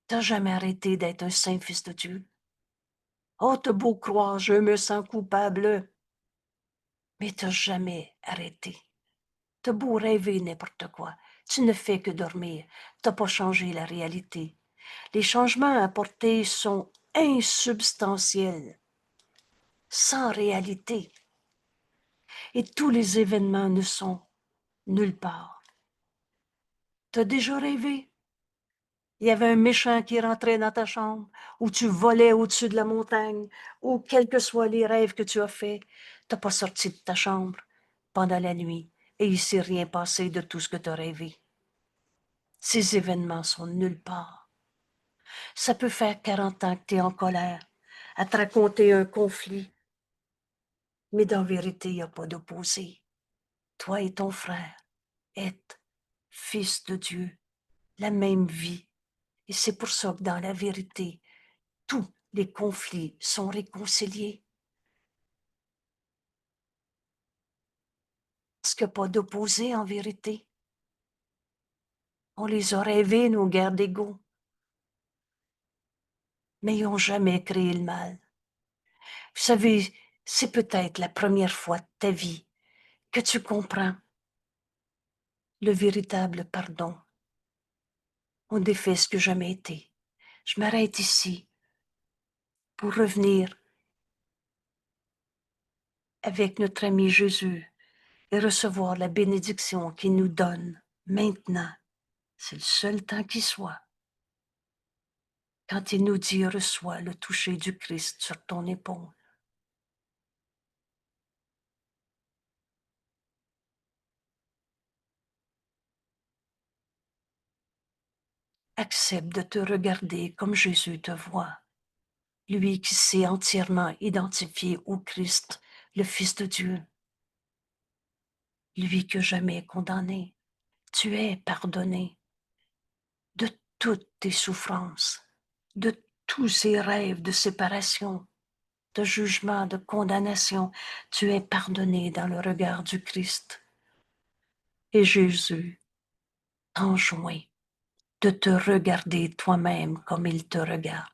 T'as jamais arrêté d'être un saint fils de Dieu? Oh, t'as beau croire, je me sens coupable, mais t'as jamais arrêté. T'as beau rêver n'importe quoi, tu ne fais que dormir, t'as pas changé la réalité. Les changements apportés sont insubstantiels, sans réalité, et tous les événements ne sont nulle part. T'as déjà rêvé? Il y avait un méchant qui rentrait dans ta chambre, ou tu volais au-dessus de la montagne, ou quels que soient les rêves que tu as faits, t'as pas sorti de ta chambre pendant la nuit, et il s'est rien passé de tout ce que tu as rêvé. Ces événements sont nulle part. Ça peut faire 40 ans que tu es en colère, à te raconter un conflit, mais dans vérité, il n'y a pas d'opposé. Toi et ton frère êtes fils de Dieu, la même vie. Et c'est pour ça que dans la vérité, tous les conflits sont réconciliés. Parce qu'il n'y a pas d'opposé en vérité. On les a rêvés, nos guerres d'ego, mais ils n'ont jamais créé le mal. Vous savez, c'est peut-être la première fois de ta vie que tu comprends le véritable pardon. On défait ce que j'ai jamais été. Je m'arrête ici pour revenir avec notre ami Jésus et recevoir la bénédiction qu'il nous donne maintenant. C'est le seul temps qui soit. Quand il nous dit reçois le toucher du Christ sur ton épaule. Accepte de te regarder comme Jésus te voit. Lui qui s'est entièrement identifié au Christ, le Fils de Dieu. Lui que jamais condamné. Tu es pardonné de toutes tes souffrances, de tous ces rêves de séparation, de jugement, de condamnation. Tu es pardonné dans le regard du Christ. Et Jésus t'enjoint de te regarder toi-même comme il te regarde.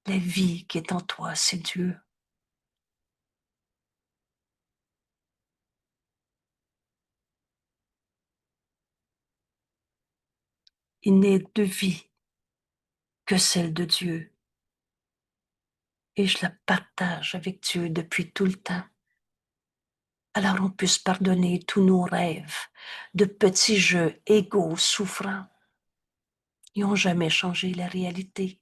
La vie qui est en toi, c'est Dieu. Il n'est de vie que celle de Dieu. et je la partage avec Dieu depuis tout le temps. Alors on puisse pardonner tous nos rêves de petits jeux égaux, souffrants. Ils n'ont jamais changé la réalité.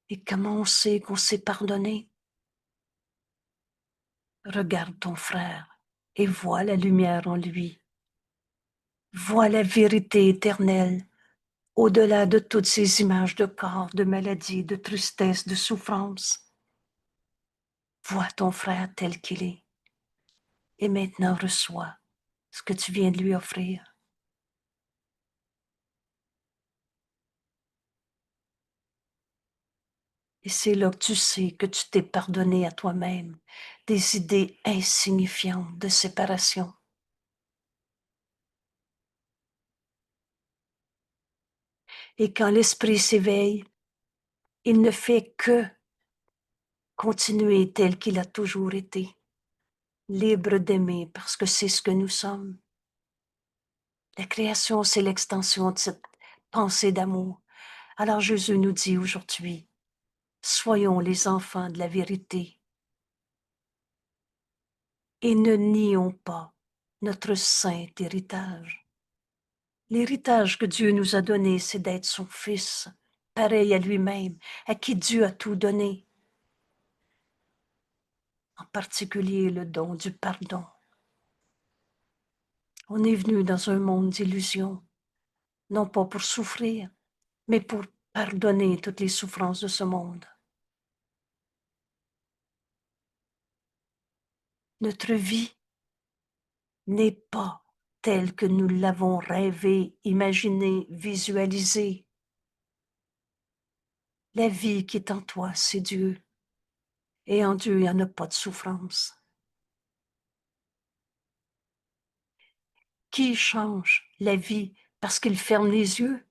Et comment on sait qu'on s'est pardonné? Regarde ton frère et vois la lumière en lui. Vois la vérité éternelle au-delà de toutes ces images de corps, de maladie, de tristesse, de souffrance. Vois ton frère tel qu'il est. Et maintenant reçois ce que tu viens de lui offrir. Et c'est là que tu sais que tu t'es pardonné à toi-même des idées insignifiantes de séparation. Et quand l'esprit s'éveille, il ne fait que continuer tel qu'il a toujours été, libre d'aimer parce que c'est ce que nous sommes. La création, c'est l'extension de cette pensée d'amour. Alors Jésus nous dit aujourd'hui, soyons les enfants de la vérité et ne nions pas notre saint héritage. L'héritage que Dieu nous a donné, c'est d'être son Fils, pareil à lui-même, à qui Dieu a tout donné, en particulier le don du pardon. On est venu dans un monde d'illusions, non pas pour souffrir, mais pour pardonner toutes les souffrances de ce monde. Notre vie n'est pas telle que nous l'avons rêvée, imaginée, visualisée. La vie qui est en toi, c'est Dieu. Et en Dieu, il n'y en a pas de souffrance. Qui change la vie parce qu'il ferme les yeux?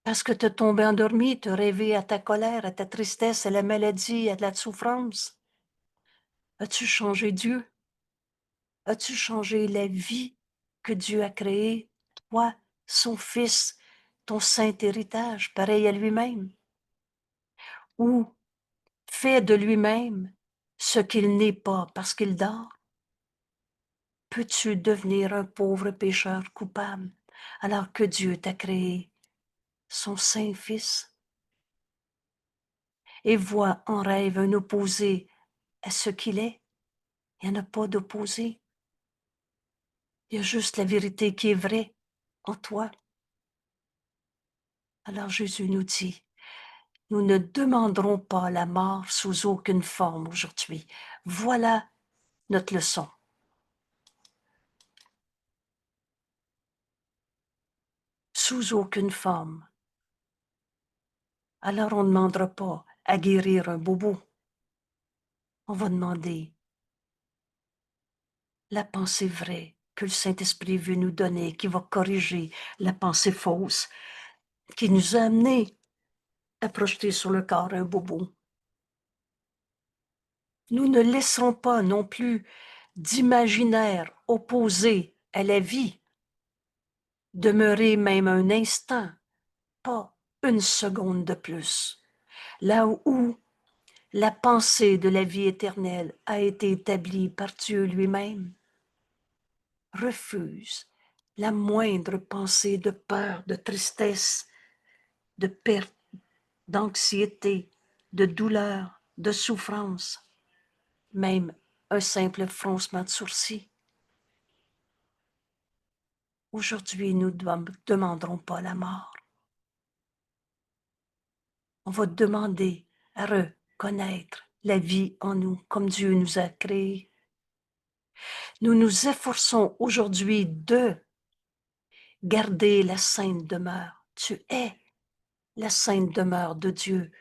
Parce que te tombé endormi, te rêvé à ta colère, à ta tristesse, à la maladie, à de la souffrance? As-tu changé Dieu? As-tu changé la vie que Dieu a créée, toi, son Fils, ton saint héritage, pareil à lui-même? Ou fait de lui-même ce qu'il n'est pas parce qu'il dort? Peux-tu devenir un pauvre pécheur coupable alors que Dieu t'a créé, son saint Fils? Et vois en rêve un opposé à ce qu'il est? Il n'y en a pas d'opposé. Il y a juste la vérité qui est vraie en toi. Alors Jésus nous dit, nous ne demanderons pas la mort sous aucune forme aujourd'hui. Voilà notre leçon. Sous aucune forme. Alors on ne demandera pas à guérir un bobo. On va demander la pensée vraie que le Saint-Esprit veut nous donner, qui va corriger la pensée fausse, qui nous a amenés à projeter sur le corps un bobo. Nous ne laisserons pas non plus d'imaginaire opposé à la vie demeurer même un instant, pas une seconde de plus. Là où la pensée de la vie éternelle a été établie par Dieu lui-même, refuse la moindre pensée de peur, de tristesse, de perte, d'anxiété, de douleur, de souffrance, même un simple froncement de sourcils. Aujourd'hui, nous ne demanderons pas la mort. On va demander à reconnaître la vie en nous, comme Dieu nous a créés. Nous nous efforçons aujourd'hui de garder la sainte demeure. Tu es la sainte demeure de Dieu,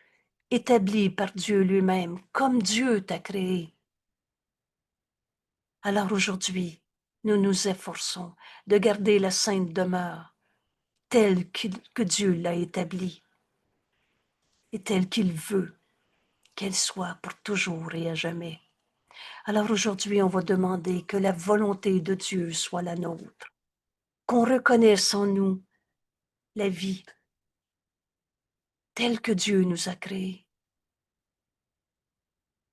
établie par Dieu lui-même, comme Dieu t'a créé. Alors aujourd'hui, nous nous efforçons de garder la sainte demeure telle que Dieu l'a établie et telle qu'il veut qu'elle soit pour toujours et à jamais. Alors aujourd'hui, on va demander que la volonté de Dieu soit la nôtre, qu'on reconnaisse en nous la vie telle que Dieu nous a créés.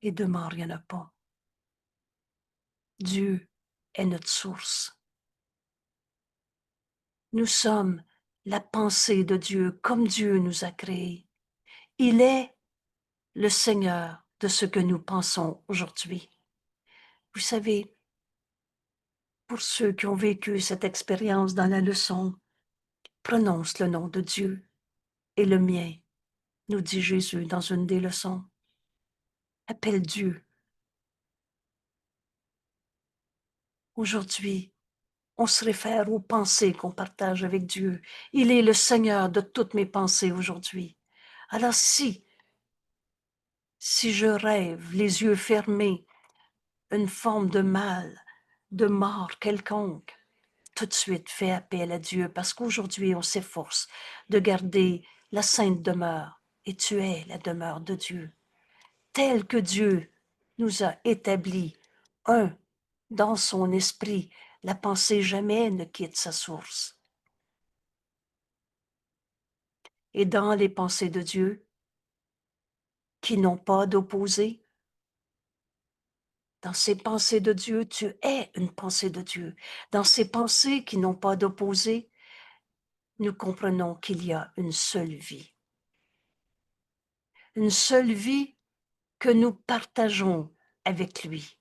Et de mort, il n'y en a pas. Dieu est notre source. Nous sommes la pensée de Dieu comme Dieu nous a créés. Il est le Seigneur de ce que nous pensons aujourd'hui. Vous savez, pour ceux qui ont vécu cette expérience dans la leçon, prononce le nom de Dieu et le mien, nous dit Jésus dans une des leçons. Appelle Dieu. Aujourd'hui, on se réfère aux pensées qu'on partage avec Dieu. Il est le Seigneur de toutes mes pensées aujourd'hui. Alors si je rêve, les yeux fermés, une forme de mal, de mort quelconque, tout de suite fais appel à Dieu parce qu'aujourd'hui on s'efforce de garder la sainte demeure et tu es la demeure de Dieu, telle que Dieu nous a établis, un, dans son esprit, la pensée jamais ne quitte sa source. Et dans les pensées de Dieu, qui n'ont pas d'opposé, dans ces pensées de Dieu, tu es une pensée de Dieu. Dans ces pensées qui n'ont pas d'opposé, nous comprenons qu'il y a une seule vie. Une seule vie que nous partageons avec lui,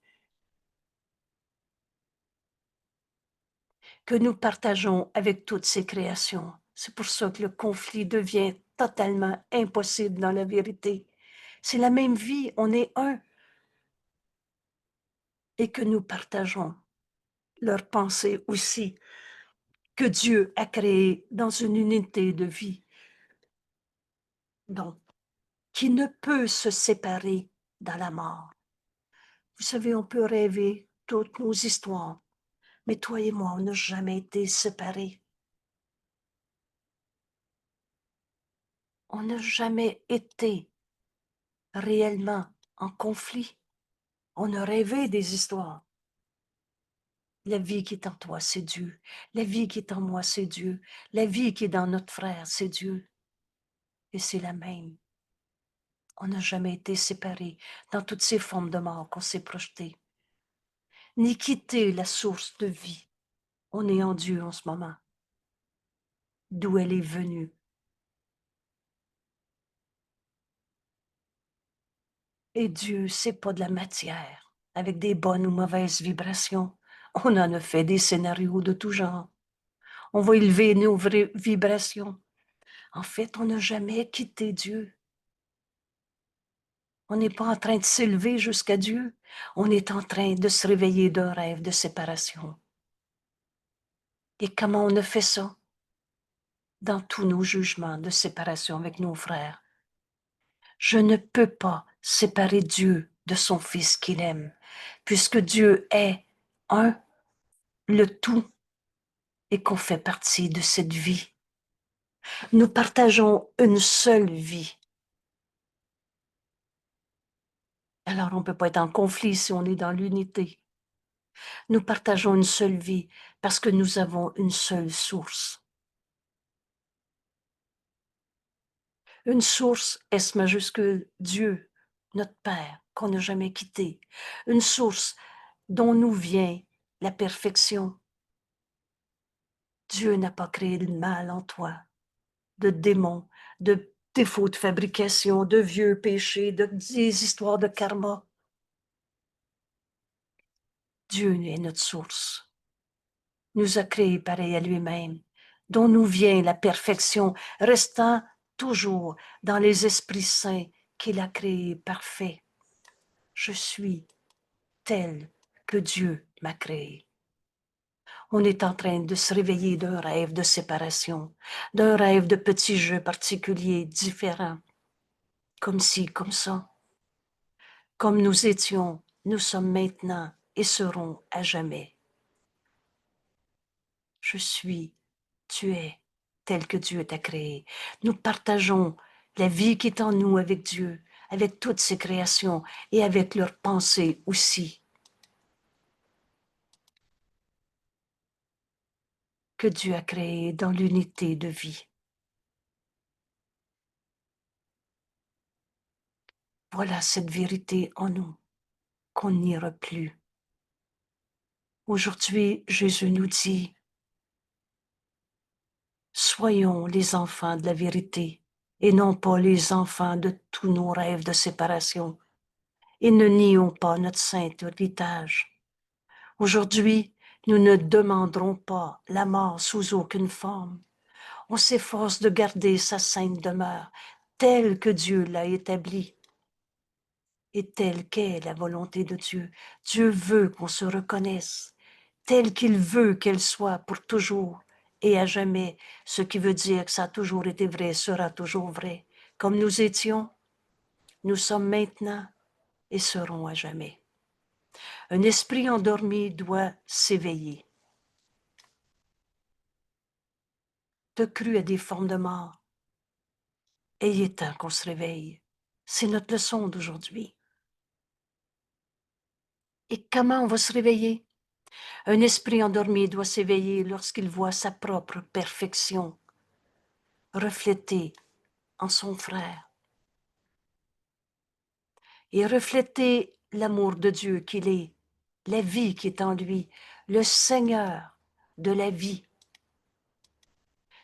que nous partageons avec toutes ses créations. C'est pour ça que le conflit devient totalement impossible dans la vérité. C'est la même vie, on est un, et que nous partageons leurs pensées aussi, que Dieu a créé dans une unité de vie, donc, qui ne peut se séparer dans la mort. Vous savez, on peut rêver toutes nos histoires, mais toi et moi, on n'a jamais été séparés. On n'a jamais été réellement en conflit. On a rêvé des histoires. La vie qui est en toi, c'est Dieu. La vie qui est en moi, c'est Dieu. La vie qui est dans notre frère, c'est Dieu. Et c'est la même. On n'a jamais été séparés dans toutes ces formes de mort qu'on s'est projeté, ni quitté la source de vie. On est en Dieu en ce moment, d'où elle est venue. Et Dieu, c'est pas de la matière, avec des bonnes ou mauvaises vibrations. On en a fait des scénarios de tout genre. On va élever nos vibrations. En fait, on n'a jamais quitté Dieu. On n'est pas en train de s'élever jusqu'à Dieu. On est en train de se réveiller d'un rêve de séparation. Et comment on a fait ça? Dans tous nos jugements de séparation avec nos frères. Je ne peux pas séparer Dieu de son Fils qu'il aime, puisque Dieu est un, le tout, et qu'on fait partie de cette vie. Nous partageons une seule vie. Alors on ne peut pas être en conflit si on est dans l'unité. Nous partageons une seule vie parce que nous avons une seule source. Une source, S majuscule, Dieu, notre Père, qu'on n'a jamais quitté. Une source dont nous vient la perfection. Dieu n'a pas créé le mal en toi, de démons, de défauts de fabrication, de vieux péchés, des histoires de karma. Dieu est notre source. Nous a créés pareil à lui-même, dont nous vient la perfection, restant toujours dans les esprits saints qu'il a créés parfaits. Je suis tel que Dieu m'a créé. On est en train de se réveiller d'un rêve de séparation, d'un rêve de petits jeux particuliers, différents, comme ci, comme ça. Comme nous étions, nous sommes maintenant et serons à jamais. Je suis, tu es, tel que Dieu t'a créé. Nous partageons la vie qui est en nous avec Dieu, avec toutes ses créations et avec leurs pensées aussi. Que Dieu a créé dans l'unité de vie. Voilà cette vérité en nous qu'on n'ira plus. Aujourd'hui, Jésus nous dit, soyons les enfants de la vérité et non pas les enfants de tous nos rêves de séparation. Et ne nions pas notre saint héritage. Aujourd'hui, nous ne demanderons pas la mort sous aucune forme. On s'efforce de garder sa sainte demeure telle que Dieu l'a établie et telle qu'est la volonté de Dieu. Dieu veut qu'on se reconnaisse telle qu'il veut qu'elle soit pour toujours et à jamais, ce qui veut dire que ça a toujours été vrai sera toujours vrai. Comme nous étions, nous sommes maintenant et serons à jamais. Un esprit endormi doit s'éveiller. T'as cru à des formes de mort. Ayez temps qu'on se réveille. C'est notre leçon d'aujourd'hui. Et comment on va se réveiller? Un esprit endormi doit s'éveiller lorsqu'il voit sa propre perfection reflétée en son frère et refléter l'amour de Dieu qu'il est, la vie qui est en lui, le Seigneur de la vie.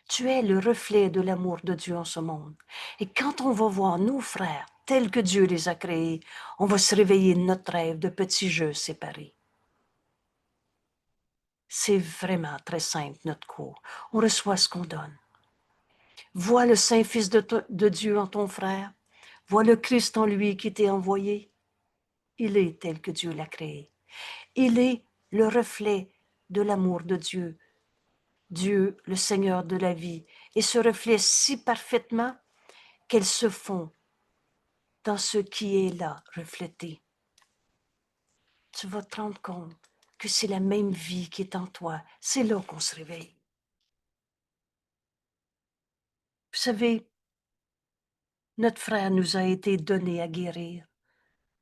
Tu es le reflet de l'amour de Dieu en ce monde. Et quand on va voir nos frères tels que Dieu les a créés, on va se réveiller de notre rêve de petits jeux séparés. C'est vraiment très simple, notre cours. On reçoit ce qu'on donne. Vois le Saint-Fils de Dieu en ton frère. Vois le Christ en lui qui t'est envoyé. Il est tel que Dieu l'a créé. Il est le reflet de l'amour de Dieu. Dieu, le Seigneur de la vie. Et ce reflet si parfaitement qu'elles se font dans ce qui est là reflété. Tu vas te rendre compte que c'est la même vie qui est en toi. C'est là qu'on se réveille. Vous savez, notre frère nous a été donné à guérir.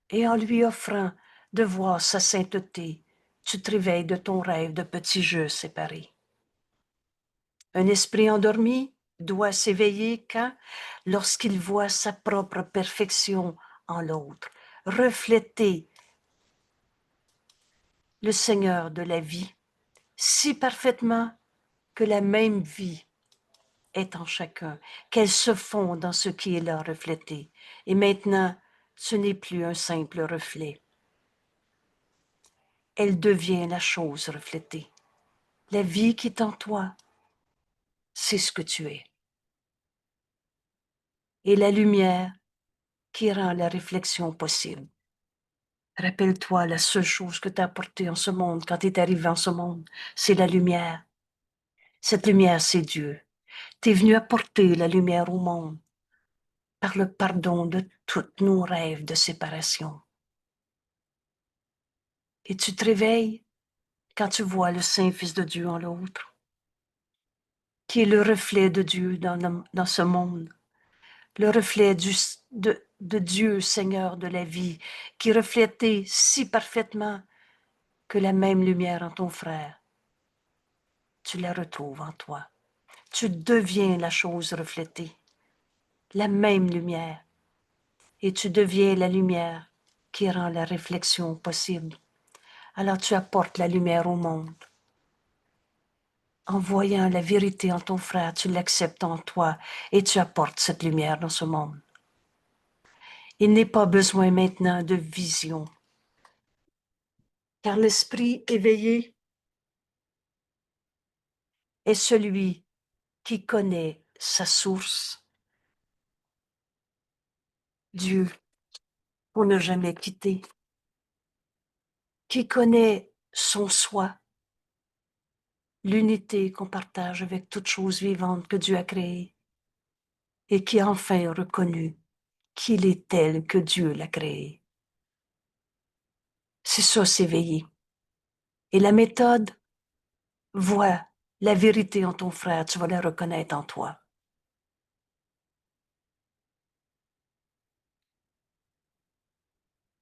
Et en lui offrant de voir sa sainteté, tu te réveilles de ton rêve de petits jeux séparés. Un esprit endormi doit s'éveiller quand? Lorsqu'il voit sa propre perfection en l'autre, refléter le Seigneur de la vie si parfaitement que la même vie est en chacun, qu'elle se fond dans ce qui est là reflété. Et maintenant, ce n'est plus un simple reflet. Elle devient la chose reflétée. La vie qui est en toi, c'est ce que tu es. Et la lumière qui rend la réflexion possible. Rappelle-toi, la seule chose que tu as apportée en ce monde, quand tu es arrivé en ce monde, c'est la lumière. Cette lumière, c'est Dieu. Tu es venu apporter la lumière au monde par le pardon de tous nos rêves de séparation. Et tu te réveilles quand tu vois le Saint-Fils de Dieu en l'autre, qui est le reflet de Dieu dans ce monde, le reflet de Dieu, Seigneur de la vie, qui reflétait si parfaitement que la même lumière en ton frère, tu la retrouves en toi. Tu deviens la chose reflétée, la même lumière, et tu deviens la lumière qui rend la réflexion possible. Alors tu apportes la lumière au monde. En voyant la vérité en ton frère, tu l'acceptes en toi et tu apportes cette lumière dans ce monde. Il n'est pas besoin maintenant de vision, car l'esprit éveillé est celui qui connaît sa source, Dieu, pour ne jamais quitter, qui connaît son soi, l'unité qu'on partage avec toute chose vivante que Dieu a créée, et qui a enfin reconnu qu'il est tel que Dieu l'a créé. C'est ça, s'éveiller. Et la méthode, vois la vérité en ton frère, tu vas la reconnaître en toi.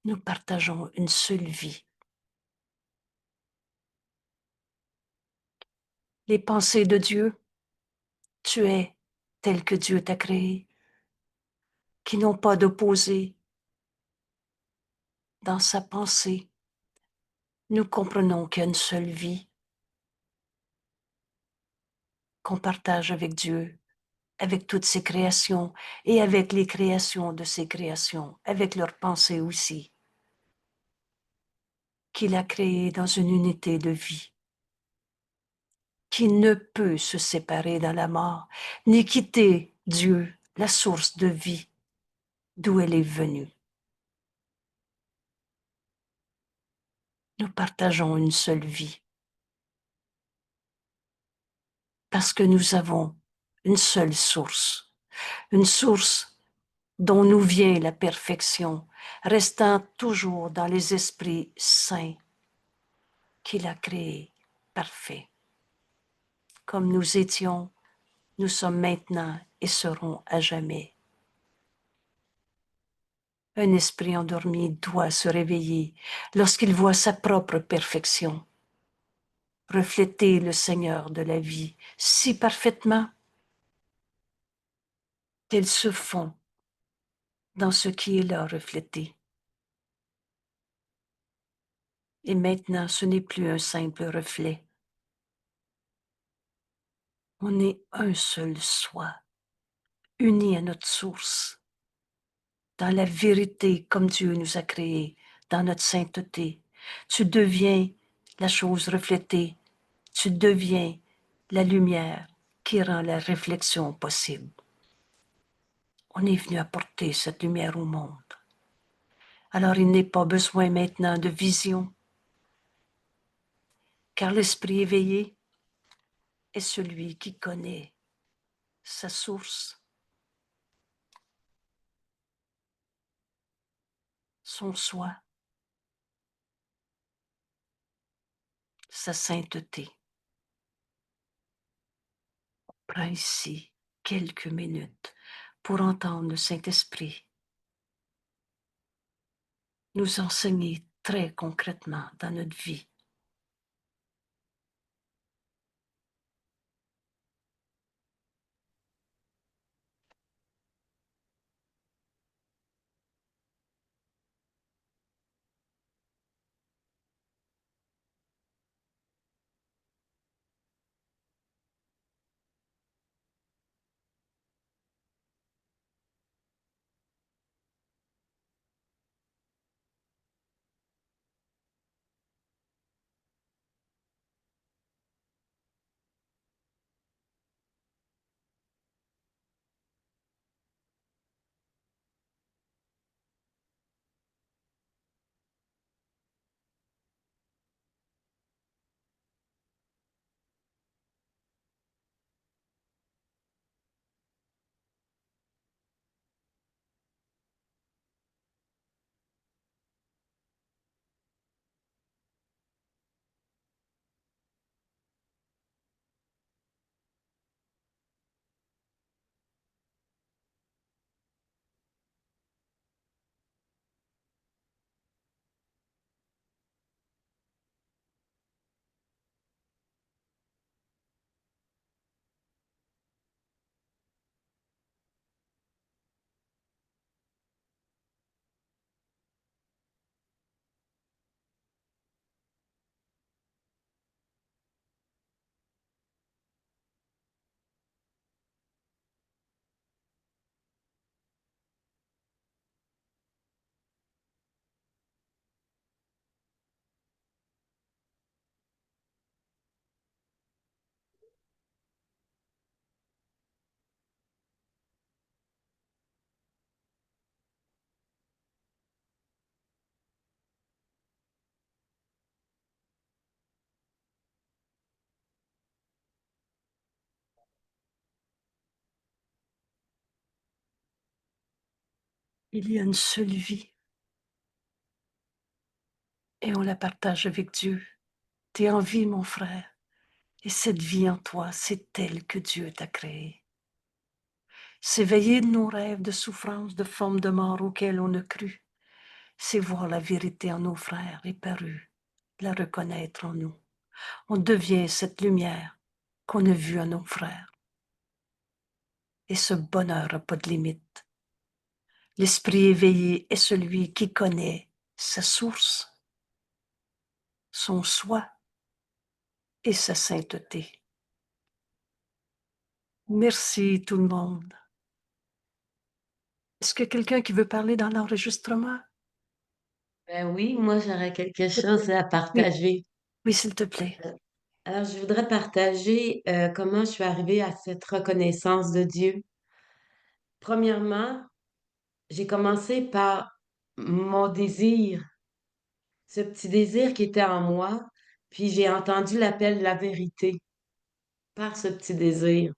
Nous partageons une seule vie. Les pensées de Dieu, tu es tel que Dieu t'a créé, qui n'ont pas d'opposé, dans sa pensée, nous comprenons qu'il y a une seule vie qu'on partage avec Dieu, avec toutes ses créations et avec les créations de ses créations, avec leurs pensées aussi, qu'il a créées dans une unité de vie, qui ne peut se séparer dans la mort, ni quitter Dieu, la source de vie, d'où elle est venue. Nous partageons une seule vie, parce que nous avons une seule source, une source dont nous vient la perfection, restant toujours dans les esprits saints qu'il a créés, parfaits. Comme nous étions, nous sommes maintenant et serons à jamais. Un esprit endormi doit se réveiller lorsqu'il voit sa propre perfection, refléter le Seigneur de la vie si parfaitement qu'elle se fond dans ce qui est là reflété. Et maintenant, ce n'est plus un simple reflet. On est un seul soi, uni à notre source, dans la vérité comme Dieu nous a créés, dans notre sainteté. Tu deviens la chose reflétée, tu deviens la lumière qui rend la réflexion possible. On est venu apporter cette lumière au monde. Alors il n'est pas besoin maintenant de vision, car l'esprit éveillé est celui qui connaît sa source, son soi, sa sainteté. Prends ici quelques minutes pour entendre le Saint-Esprit nous enseigner très concrètement dans notre vie. Il y a une seule vie et on la partage avec Dieu. Tu es en vie, mon frère, et cette vie en toi, c'est elle que Dieu t'a créée. S'éveiller de nos rêves de souffrance, de formes de mort auxquelles on a cru, c'est voir la vérité en nos frères éparus, la reconnaître en nous. On devient cette lumière qu'on a vue en nos frères. Et ce bonheur n'a pas de limite. L'esprit éveillé est celui qui connaît sa source, son soi et sa sainteté. Merci tout le monde. Est-ce qu'il y a quelqu'un qui veut parler dans l'enregistrement? Ben oui, moi j'aurais quelque S'il te plaît. chose à Oui, partager. oui, s'il te plaît. Euh, Alors, je voudrais partager comment je suis arrivée à cette reconnaissance de Dieu. Premièrement, j'ai commencé par mon désir, ce petit désir qui était en moi, puis j'ai entendu l'appel de la vérité par ce petit désir.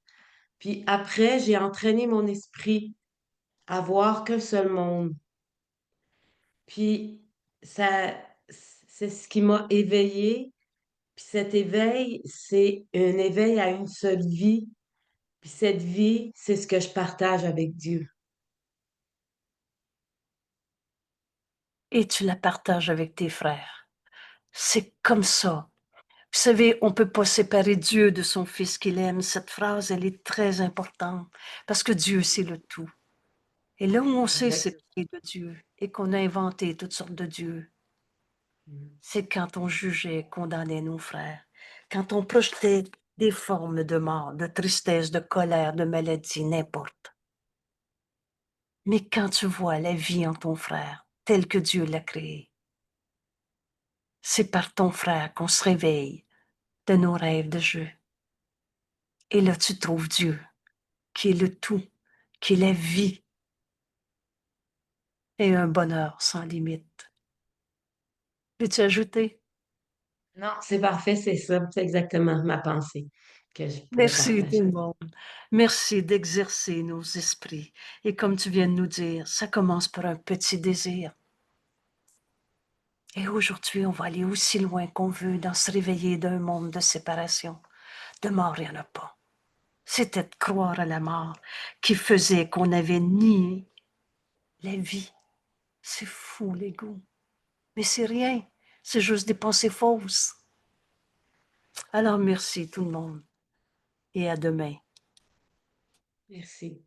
Puis après, j'ai entraîné mon esprit à voir qu'un seul monde. Puis ça, c'est ce qui m'a éveillée. Puis cet éveil, c'est un éveil à une seule vie. Puis cette vie, c'est ce que je partage avec Dieu. Et tu la partages avec tes frères. C'est comme ça. Vous savez, on ne peut pas séparer Dieu de son Fils qu'il aime. Cette phrase, elle est très importante parce que Dieu, c'est le tout. Et là où on s'est Exact. séparé de Dieu et qu'on a inventé toutes sortes de dieux, c'est quand on jugeait, condamnait nos frères, quand on projetait des formes de mort, de tristesse, de colère, de maladie, n'importe. Mais quand tu vois la vie en ton frère, telle que Dieu l'a créée, c'est par ton frère qu'on se réveille de nos rêves de jeu. Et là, tu trouves Dieu, qui est le tout, qui est la vie et un bonheur sans limite. Peux-tu ajouter? Non, c'est parfait, c'est ça. C'est exactement ma pensée que je pouvais Merci tout partager. le monde. Merci d'exercer nos esprits. Et comme tu viens de nous dire, ça commence par un petit désir. Et aujourd'hui, on va aller aussi loin qu'on veut dans se réveiller d'un monde de séparation. De mort, il n'y en a pas. C'était de croire à la mort qui faisait qu'on avait nié la vie. C'est fou, l'ego. Mais c'est rien. C'est juste des pensées fausses. Alors merci tout le monde et à demain. Merci.